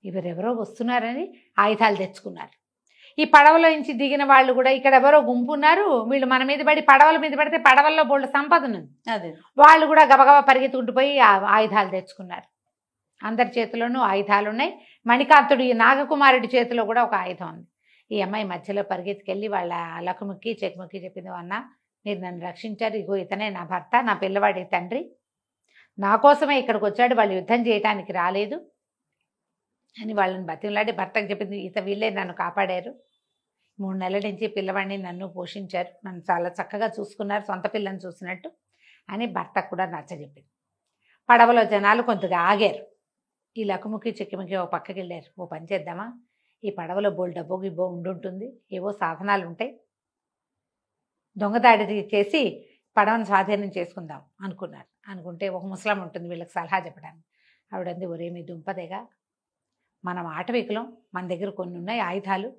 ఎవరెవరో వస్తున్నారని ఆయుధాలు తెచ్చుకున్నారు. ఈ పడవలో నుంచి దిగిన వాళ్ళు కూడా ఇక్కడ ఎవరో గుంపు ఉన్నారు, వీళ్ళు మన మీద పడి పడవల మీద పడితే పడవల్లో బోల్డ్ సంపద ఉంది, వాళ్ళు కూడా గబగబా పరిగెత్తుకుంటూ పోయి ఆయుధాలు తెచ్చుకున్నారు. అందరి చేతిలోనూ ఆయుధాలు ఉన్నాయి. మణికాంతుడు ఈ నాగకుమారుడి చేతిలో కూడా ఒక ఆయుధం ఉంది. ఈ అమ్మాయి మధ్యలో పరిగెత్తుకెళ్ళి వాళ్ళ లకుముక్కి చెక్కుముక్కి చెప్పింది, అన్న మీరు నన్ను రక్షించారు, ఇగో ఇతనే నా భర్త, నా పిల్లవాడి తండ్రి, నా కోసమే ఇక్కడికి వచ్చాడు, వాళ్ళు యుద్ధం చేయటానికి రాలేదు అని వాళ్ళని బతిమలాడి భర్తకు చెప్పింది. వీళ్ళే నన్ను కాపాడారు, 3 నెలల నుంచి పిల్లవాడిని నన్ను పోషించారు, నన్ను చాలా చక్కగా చూసుకున్నారు, సొంత పిల్లని చూసినట్టు అని భర్తకు కూడా నచ్చజెప్పింది. పడవలో జనాలు కొంతగా ఆగారు. ఈ లకుముక్కి చెక్కుముక్కి ఓ పక్కకి వెళ్ళారు. ఓ పని చేద్దామా, ఈ పడవలో బోల్ డబ్బో గిబ్బో ఉండుంటుంది, ఏవో సాధనాలు ఉంటాయి, దొంగదాడి చేసి పడవను స్వాధీనం చేసుకుందాం అనుకున్నారు. అనుకుంటే ఒక ముసలం ఉంటుంది వీళ్ళకి సలహా చెప్పడానికి. ఆవిడంది, ఒరే మీ దుంపదేగా, మనం ఆటవికులం, మన దగ్గర కొన్ని ఉన్నాయి ఆయుధాలు,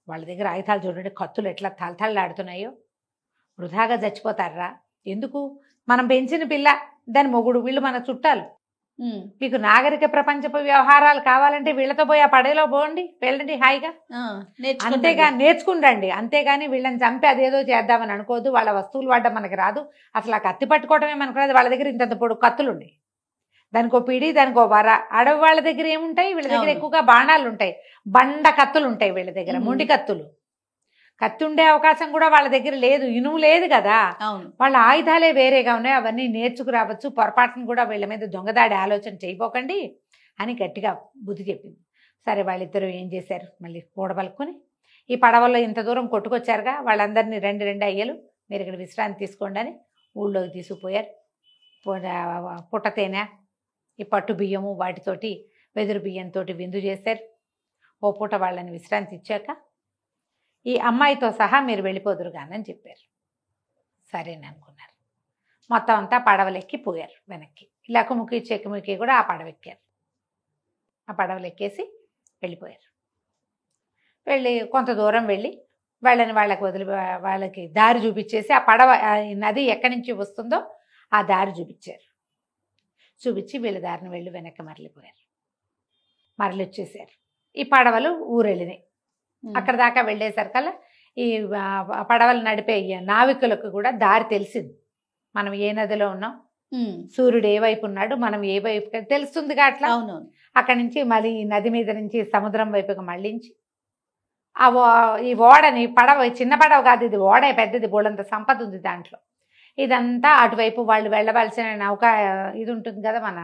వాళ్ళ దగ్గర ఆయుధాలు చూడండి, కత్తులు ఎట్లా తలతళ్ళాడుతున్నాయో, వృధాగా చచ్చిపోతారా ఎందుకు, మనం పెంచిన పిల్ల, దాని మొగుడు, వీళ్ళు మన చుట్టాలు, మీకు నాగరిక ప్రపంచపు వ్యవహారాలు కావాలంటే వీళ్ళతో పోయి ఆ పడవలో పోండి, వెళ్ళండి హాయిగా, అంతేగా నేర్చుకుండండి, అంతేగాని వీళ్ళని చంపి అదేదో చేద్దామని అనుకోవద్దు, వాళ్ళ వస్తువులు వాడడం మనకి రాదు, అసలు ఆ కత్తి పట్టుకోవడమే మనకు రాదు, వాళ్ళ దగ్గర ఇంత పొడు కత్తులు ఉన్నాయి, దానికో పిడి దానికో వర. అడవి వాళ్ళ దగ్గర ఏముంటాయి, వీళ్ళ దగ్గర ఎక్కువగా బాణాలు ఉంటాయి, బండ కత్తులు ఉంటాయి వీళ్ళ దగ్గర, మొండి కత్తులు. కత్తి ఉండే అవకాశం కూడా వాళ్ళ దగ్గర లేదు, ఇనుము లేదు కదా, వాళ్ళ ఆయుధాలే వేరేగా ఉన్నాయి, అవన్నీ నేర్చుకురావచ్చు, పొరపాటును కూడా వీళ్ళ మీద దొంగదాడి ఆలోచన చేయపోకండి అని గట్టిగా బుద్ధి చెప్పింది. సరే వాళ్ళిద్దరూ ఏం చేశారు, మళ్ళీ కూడబలుకొని ఈ పడవల్లో ఇంత దూరం కొట్టుకొచ్చారుగా, వాళ్ళందరినీ 2 అయ్యలు మీరు ఇక్కడ విశ్రాంతి తీసుకోండి అని ఊళ్ళోకి తీసుకుపోయారు. పుట్టతేనె, ఈ పట్టు బియ్యము వాటితోటి వెదురు బియ్యంతో విందు చేశారు. ఓ పూట వాళ్ళని విశ్రాంతి ఇచ్చాక ఈ అమ్మాయితో సహా మీరు వెళ్ళిపోదురు కానని చెప్పారు. సరేననుకున్నారు. మొత్తం అంతా పడవలెక్కి పోయారు వెనక్కి. లకుముకి చెక్కుముకి కూడా ఆ పడవెక్కారు. ఆ పడవలెక్కేసి వెళ్ళిపోయారు. వెళ్ళి కొంత దూరం వెళ్ళి వాళ్ళకి దారి చూపించేసి ఆ పడవ నది ఎక్కడి నుంచి వస్తుందో ఆ దారి చూపించారు. చూపించి వీళ్ళ దారిని వెళ్ళి వెనక్కి మరలిపోయారు. మరలి వచ్చేసారు. ఈ పడవలు ఊరెళ్ళినాయి. అక్కడ దాకా వెళ్ళేసరికల్లా ఈ పడవలు నడిపే నావికులకు కూడా దారి తెలిసింది. మనం ఏ నదిలో ఉన్నాం, సూర్యుడు ఏ వైపు ఉన్నాడు, మనం ఏ వైపు తెలుస్తుందిగా. అట్లా అవునవును. అక్కడి నుంచి మళ్ళీ ఈ నది మీద నుంచి సముద్రం వైపుకి మళ్ళించి ఈ ఓడని, పడవ చిన్న పడవ కాదు ఇది, ఓడే పెద్దది, బోళ్ళంత సంపద ఉంది దాంట్లో. ఇదంతా అటువైపు వాళ్ళు వెళ్ళవలసిన నౌక ఇది ఉంటుంది కదా, మన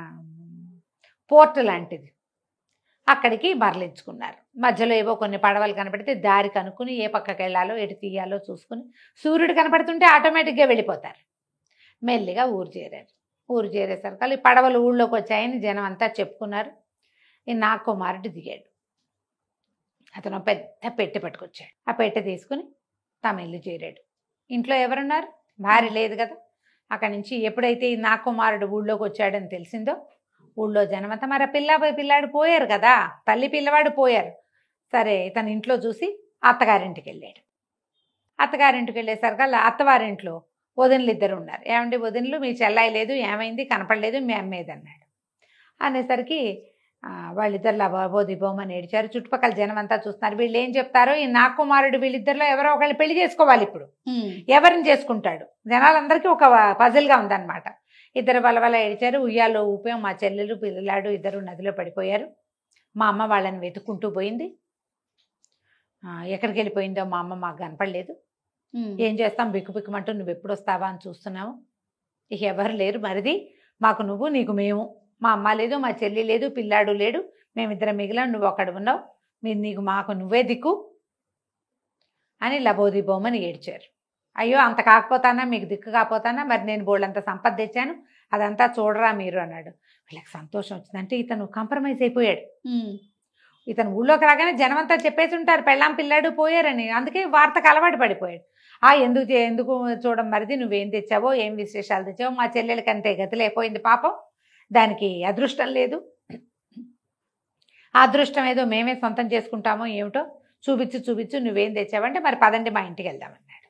పోర్ట్ లాంటిది, అక్కడికి మరలించుకున్నారు. మధ్యలో ఏవో కొన్ని పడవలు కనపడితే దారి కనుక్కుని ఏ పక్కకి వెళ్ళాలో ఎటు తీయాలో చూసుకుని, సూర్యుడు కనపడుతుంటే ఆటోమేటిక్గా వెళ్ళిపోతారు. మెల్లిగా ఊరు చేరారు. ఊరు చేరేసరికి ఈ పడవలు ఊళ్ళోకి వచ్చాయని జనం అంతా చెప్పుకున్నారు. ఈ నాగకుమారుడు దిగాడు. అతను పెద్ద పెట్టె పట్టుకొచ్చాడు. ఆ పెట్టె తీసుకుని తమ ఇల్లు చేరాడు. ఇంట్లో ఎవరున్నారు? భార్య లేదు కదా. అక్కడి నుంచి ఎప్పుడైతే ఈ నాగకుమారుడు ఊళ్ళోకి వచ్చాడని తెలిసిందో ఊళ్ళో జనమంతా, మరి పిల్లాడు పోయారు కదా, తల్లి పిల్లవాడు పోయారు. సరే ఇతను ఇంట్లో చూసి అత్తగారింటికి వెళ్ళాడు. అత్తగారింటికి వెళ్ళేసరికి అత్తవారింట్లో వదినలు ఇద్దరు ఉన్నారు. ఏమండి వదినలు, మీ చెల్లాయి లేదు, ఏమైంది, కనపడలేదు, మీ అమ్మేది అన్నాడు. అనేసరికి వాళ్ళిద్దరు లబోదిబోమని ఏడిచారు. చుట్టుపక్కల జనం అంతా చూస్తున్నారు. వీళ్ళు ఏం చెప్తారో, ఈ నాగకుమారుడు వీళ్ళిద్దరిలో ఎవరో ఒకళ్ళు పెళ్లి చేసుకోవాలి. ఇప్పుడు ఎవరిని చేసుకుంటాడు? జనాలందరికీ ఒక పజిల్గా ఉందన్నమాట. ఇద్దరు వలవల ఏడిచారు. ఉయ్యాలో ఊపాం. మా చెల్లెలు పిల్లాడు ఇద్దరు నదిలో పడిపోయారు. మా అమ్మ వాళ్ళని వెతుక్కుంటూ పోయింది. ఎక్కడికి వెళ్ళిపోయిందో మా అమ్మ మాకు కనపడలేదు. ఏం చేస్తాం, బిక్కుబిక్కుమంటూ నువ్వు ఎప్పుడు వస్తావా అని చూస్తున్నాము. ఇక ఎవరు లేరు మరిది, మాకు నువ్వు, నీకు మేము. మా అమ్మ లేదు, మా చెల్లి లేదు, పిల్లాడు లేడు, మేమిద్దరం మిగిలాం, నువ్వు అక్కడ ఉన్నావు, నీకు మాకు నువ్వే దిక్కు అని లబోదిబోమని ఏడ్చారు. అయ్యో అంత కాకపోతానా, మీకు దిక్కు కాకపోతానా, మరి నేను బోళ్ళంత సంపద తెచ్చాను, అదంతా చూడరా మీరు అన్నాడు. వీళ్ళకి సంతోషం వచ్చిందంటే ఇతను కాంప్రమైజ్ అయిపోయాడు. ఇతను ఊళ్ళోకి రాగానే జనం అంతా చెప్పేసి ఉంటారు పెళ్ళాం పిల్లాడు పోయారని. అందుకే వార్తకు అలవాటు పడిపోయాడు. ఎందుకు చూడం మరిది, నువ్వేం తెచ్చావో, ఏం విశేషాలు తెచ్చావో, మా చెల్లెలకి అంతే గతి లేకపోయింది పాపం, దానికి అదృష్టం లేదు, ఆ అదృష్టం ఏదో మేమే సొంతం చేసుకుంటామో ఏమిటో, చూపించు నువ్వేం తెచ్చావంటే, మరి పదండి మా ఇంటికి వెళ్దామన్నాడు.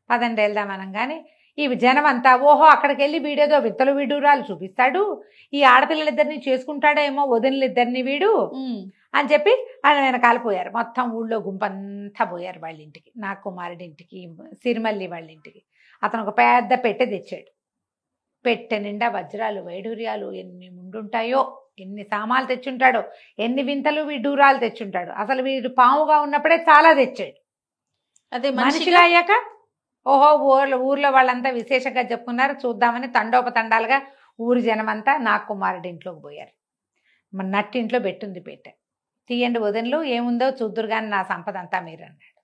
పదండి వెళ్దామనగానే ఈ జనం అంతా ఓహో అక్కడికి వెళ్ళి వీడేదో విత్తలు విడూరాలు చూపిస్తాడు, ఈ ఆడపిల్లలిద్దరిని చేసుకుంటాడేమో వదినలిద్దరిని వీడు అని చెప్పి ఆయన వెనకాల పోయారు. మొత్తం ఊళ్ళో గుంపంతా పోయారు వాళ్ళ ఇంటికి, నాగకుమారుడి ఇంటికి, సిరిమల్లి వాళ్ళ ఇంటికి. అతను ఒక పెద్ద పెట్టె తెచ్చాడు. పెట్టె నిండా వజ్రాలు వైడూర్యాలు ఎన్ని ముండుంటాయో, ఎన్ని సామాలు తెచ్చుంటాడో, ఎన్ని వింతలు విడూరాలు తెచ్చుంటాడు. అసలు వీడు పాముగా ఉన్నప్పుడే చాలా తెచ్చాడు. అదే మనిషిగా అయ్యాక ఓహో ఊర్లో వాళ్ళంతా విశేషంగా చెప్పుకున్నారు. చూద్దామని తండోపతండాలుగా ఊరి జనమంతా నాగకుమారుడి ఇంట్లోకి పోయారు. మన నట్టింట్లో పెట్టుంది పెట్టె. తీయండి వదినలు, ఏముందో చూద్దురు కానీ నా సంపద అంతా మీరు అన్నాడు.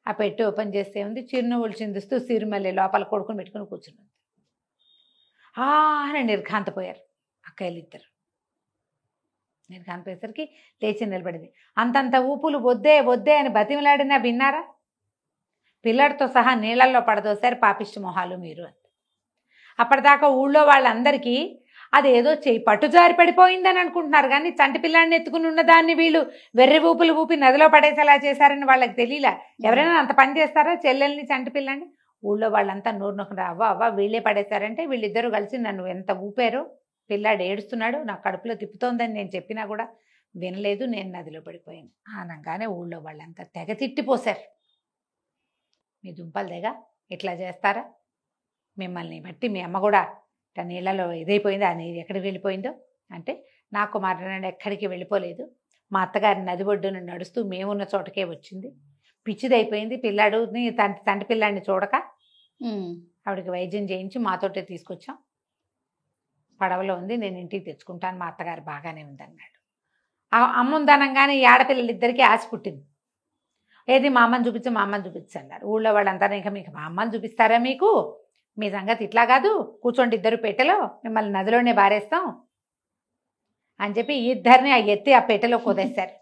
ఆ పెట్టి ఓపెన్ చేస్తే ఉంది, చిరునవ్వులు చిందిస్తూ సిరిమల్లి లోపల కొడుకుని పెట్టుకుని కూర్చున్నది. అని నిర్ఘాంతపోయారు అక్కయ్యలిద్దరు. నిర్ఘాంతపోయేసరికి లేచి నిలబడింది. అంతంత ఊపులు వద్దే అని బతిమలాడినా విన్నారా? పిల్లడితో సహా నీళ్ళల్లో పడదోసారి పాపిష్టి మొహాలు మీరు అంత. అప్పటిదాకా ఊళ్ళో వాళ్ళందరికీ అదేదో పట్టుజారి పడిపోయిందని అనుకుంటున్నారు కానీ చంటి పిల్లాడిని ఎత్తుకుని ఉన్నదాన్ని వీళ్ళు వెర్రి ఊపులు ఊపి నదిలో పడేసేలా చేశారని వాళ్ళకి తెలియలా. ఎవరైనా అంత పని చేస్తారా? చెల్లెల్ని చంటి పిల్లాడిని ఊళ్ళో వాళ్ళంతా నోరు నొక్కరు. అవ్వ వీళ్ళే పడేశారంటే వీళ్ళిద్దరూ కలిసి నన్ను ఎంత ఊపారో, పిల్లాడు ఏడుస్తున్నాడు, నా కడుపులో తిప్పుతోందని నేను చెప్పినా కూడా వినలేదు, నేను నదిలో పడిపోయాను అనగానే ఊళ్ళో వాళ్ళంతా తెగ తిట్టిపోశారు. మీ దుంపలు తెగ ఇట్లా చేస్తారా? మిమ్మల్ని బట్టి మీ అమ్మ కూడా తన నీళ్ళలో ఇదైపోయింది, ఆ నీరు ఎక్కడికి వెళ్ళిపోయిందో అంటే, నా కుమారుడు ఎక్కడికి వెళ్ళిపోలేదు, మా అత్తగారి నది ఒడ్డున నడుస్తూ మేమున్న చోటకే వచ్చింది, పిచ్చిదైపోయింది, పిల్లాడుని తండ్రి పిల్లాడిని చూడక ఆవిడకి వైద్యం చేయించి మాతోటే తీసుకొచ్చాం, పడవలో ఉంది, నేను ఇంటికి తెచ్చుకుంటాను, మా అత్తగారు బాగానే ఉందన్నాడు. ఆ అమ్మ ఉందనంగానే ఈ ఆడపిల్లలిద్దరికీ ఆశ పుట్టింది. ఏది మా అమ్మని చూపించు అన్నారు. ఊళ్ళో వాళ్ళందరూ ఇంకా మీకు మా అమ్మని చూపిస్తారా, మీకు మీ సంగతి ఇట్లా కాదు, కూర్చోండి ఇద్దరు పెట్టెలో, మిమ్మల్ని నదిలోనే బారేస్తాం అని చెప్పి ఇద్దరిని ఎత్తి ఆ పెట్టెలో కుదేశారు.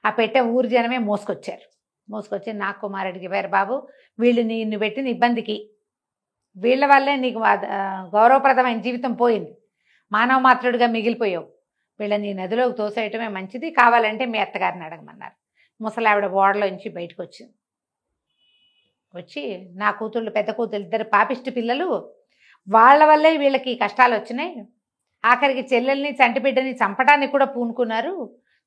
ఆ పెట్టె ఊరు జనమే మోసుకొచ్చి నాగకుమారుడికి వేరు బాబు, వీళ్ళు నిన్ను పెట్టిన ఇబ్బందికి, వీళ్ళ వల్లే నీకు గౌరవప్రదమైన జీవితం పోయింది, మానవ మాత్రుడిగా మిగిలిపోయావు, వీళ్ళని నదిలోకి తోసేయటమే మంచిది, కావాలంటే మీ అత్తగారిని అడగమన్నారు. ముసలావిడ ఓడలో నుంచి బయటకు వచ్చింది. వచ్చి నా కూతుళ్ళు పెద్ద కూతుళ్ళు ఇద్దరు పాపిష్టి పిల్లలు, వాళ్ళ వల్లే వీళ్ళకి ఈ కష్టాలు వచ్చినాయి, ఆఖరికి చెల్లెల్ని చంటిబిడ్డని చంపడానికి కూడా పూనుకున్నారు,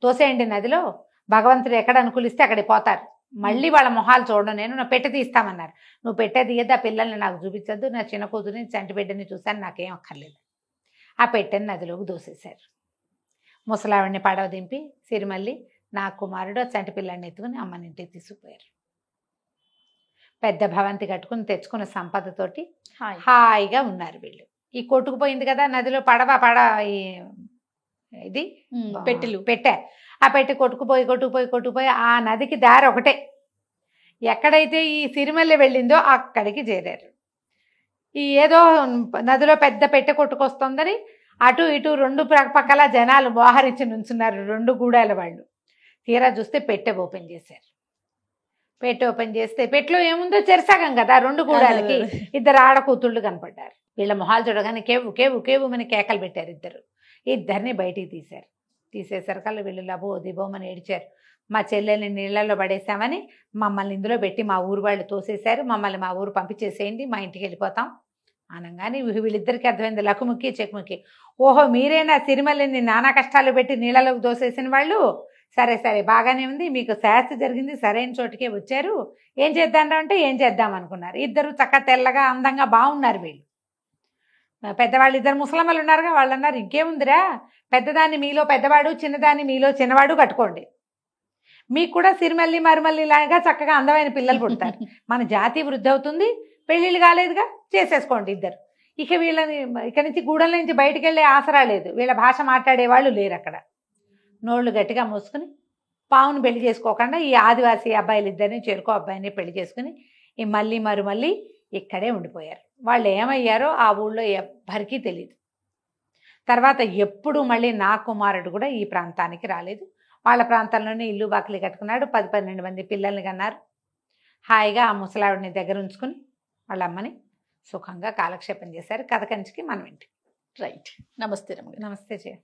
తోసేయండి నదిలో, భగవంతుడు ఎక్కడ అనుకూలిస్తే అక్కడికి పోతారు, మళ్ళీ వాళ్ళ మొహాలు చూడడం, నేను నా పెట్టె తీస్తామన్నారు, నువ్వు పెట్టె తీయద్దు, ఆ పిల్లల్ని నాకు చూపించద్దు, నా చిన్న కూతురిని చంటిబిడ్డని చూశాను, నాకేం అక్కర్లేదు. ఆ పెట్టెని నదిలోకి దోసేశారు. ముసలావిడిని పడవ దింపి సిరిమల్లి నా కుమారుడు చంటి పిల్లాడిని ఎత్తుకుని అమ్మని ఇంటికి తీసుకుపోయారు. పెద్ద భవంతి కట్టుకుని తెచ్చుకున్న సంపదతోటి హాయిగా ఉన్నారు వీళ్ళు. ఈ కొట్టుకుపోయింది కదా నదిలో పడవ ఇది పెట్టే, ఆ పెట్టి కొట్టుకుపోయి ఆ నదికి దారి ఒకటే, ఎక్కడైతే ఈ సిరిమల్లి వెళ్ళిందో అక్కడికి చేరారు. ఈ ఏదో నదిలో పెద్ద పెట్టె కొట్టుకొస్తుందని అటు ఇటు రెండు పక్కల జనాలు మోహరించి నుంచున్నారు, రెండు గూడాల వాళ్ళు. తీరా చూస్తే పెట్టె ఓపెన్ చేశారు. పెట్టె ఓపెన్ చేస్తే పెట్టెలో ఏముందో చెరసగం కదా, రెండు గూడాలకి ఇద్దరు ఆడకూతుళ్ళు కనపడ్డారు. వీళ్ళ మొహాలు చూడగానే కేవు కేవు కేవుమని కేకలు పెట్టారు. ఇద్దరిని బయటికి తీశారు. తీసేసరికల్లా వీళ్ళు లబో దిబోమని ఏడిచారు. మా చెల్లెల్ని నీళ్ళల్లో పడేసామని మమ్మల్ని ఇందులో పెట్టి మా ఊరు వాళ్ళు తోసేశారు, మమ్మల్ని మా ఊరు పంపించేసేయండి, మా ఇంటికి వెళ్ళిపోతాం అనగానే వీళ్ళిద్దరికి అర్థమైంది, లకుముక్కి చెక్కుముక్కి. ఓహో మీరేనా సిరిమల్లిని నానా కష్టాలు పెట్టి నీళ్ళలోకి దోసేసిన వాళ్ళు, సరే సరే బాగానే ఉంది, మీకు శాస్తి జరిగింది, సరైన చోటుకే వచ్చారు, ఏం చేద్దాం అంటే ఏం చేద్దాం అనుకున్నారు. ఇద్దరు చక్కగా తెల్లగా అందంగా బాగున్నారు వీళ్ళు. పెద్దవాళ్ళు ఇద్దరు ముసలమ్మలు ఉన్నారుగా, వాళ్ళు అన్నారు ఇంకేముందిరా, పెద్దదాన్ని మీలో పెద్దవాడు, చిన్నదాన్ని మీలో చిన్నవాడు కట్టుకోండి, మీకు కూడా సిరిమల్లి మరుమల్లి లాగా చక్కగా అందమైన పిల్లలు పుడతారు, మన జాతి వృద్ధి అవుతుంది, పెళ్ళిళ్ళు కాలేదుగా చేసేసుకోండి ఇద్దరు. ఇక వీళ్ళని ఇక్కడి నుంచి గూడెల నుంచి బయటికి వెళ్ళే ఆసరా లేదు, వీళ్ళ భాష మాట్లాడేవాళ్ళు లేరు అక్కడ. నోళ్ళు గట్టిగా మూసుకుని పావును పెళ్లి చేసుకోకుండా ఈ ఆదివాసీ అబ్బాయిలు ఇద్దరిని చెరుకో అబ్బాయిని పెళ్లి చేసుకుని ఈ మళ్ళీ మరుమల్లి ఇక్కడే ఉండిపోయారు. వాళ్ళు ఏమయ్యారో ఆ ఊళ్ళో ఎవ్వరికీ తెలియదు. తర్వాత ఎప్పుడు మళ్ళీ నా కుమారుడు కూడా ఈ ప్రాంతానికి రాలేదు. వాళ్ళ ప్రాంతంలోనే ఇల్లు బాకిలి కట్టుకున్నాడు, 10-12 మంది పిల్లల్ని కన్నారు. హాయిగా ఆ ముసలావిడిని దగ్గర ఉంచుకుని వాళ్ళ అమ్మని సుఖంగా కాలక్షేపం చేశారు. కథ కంచికి మనం ఇంటికి. రైట్. నమస్తే రమ్య. నమస్తే జయ.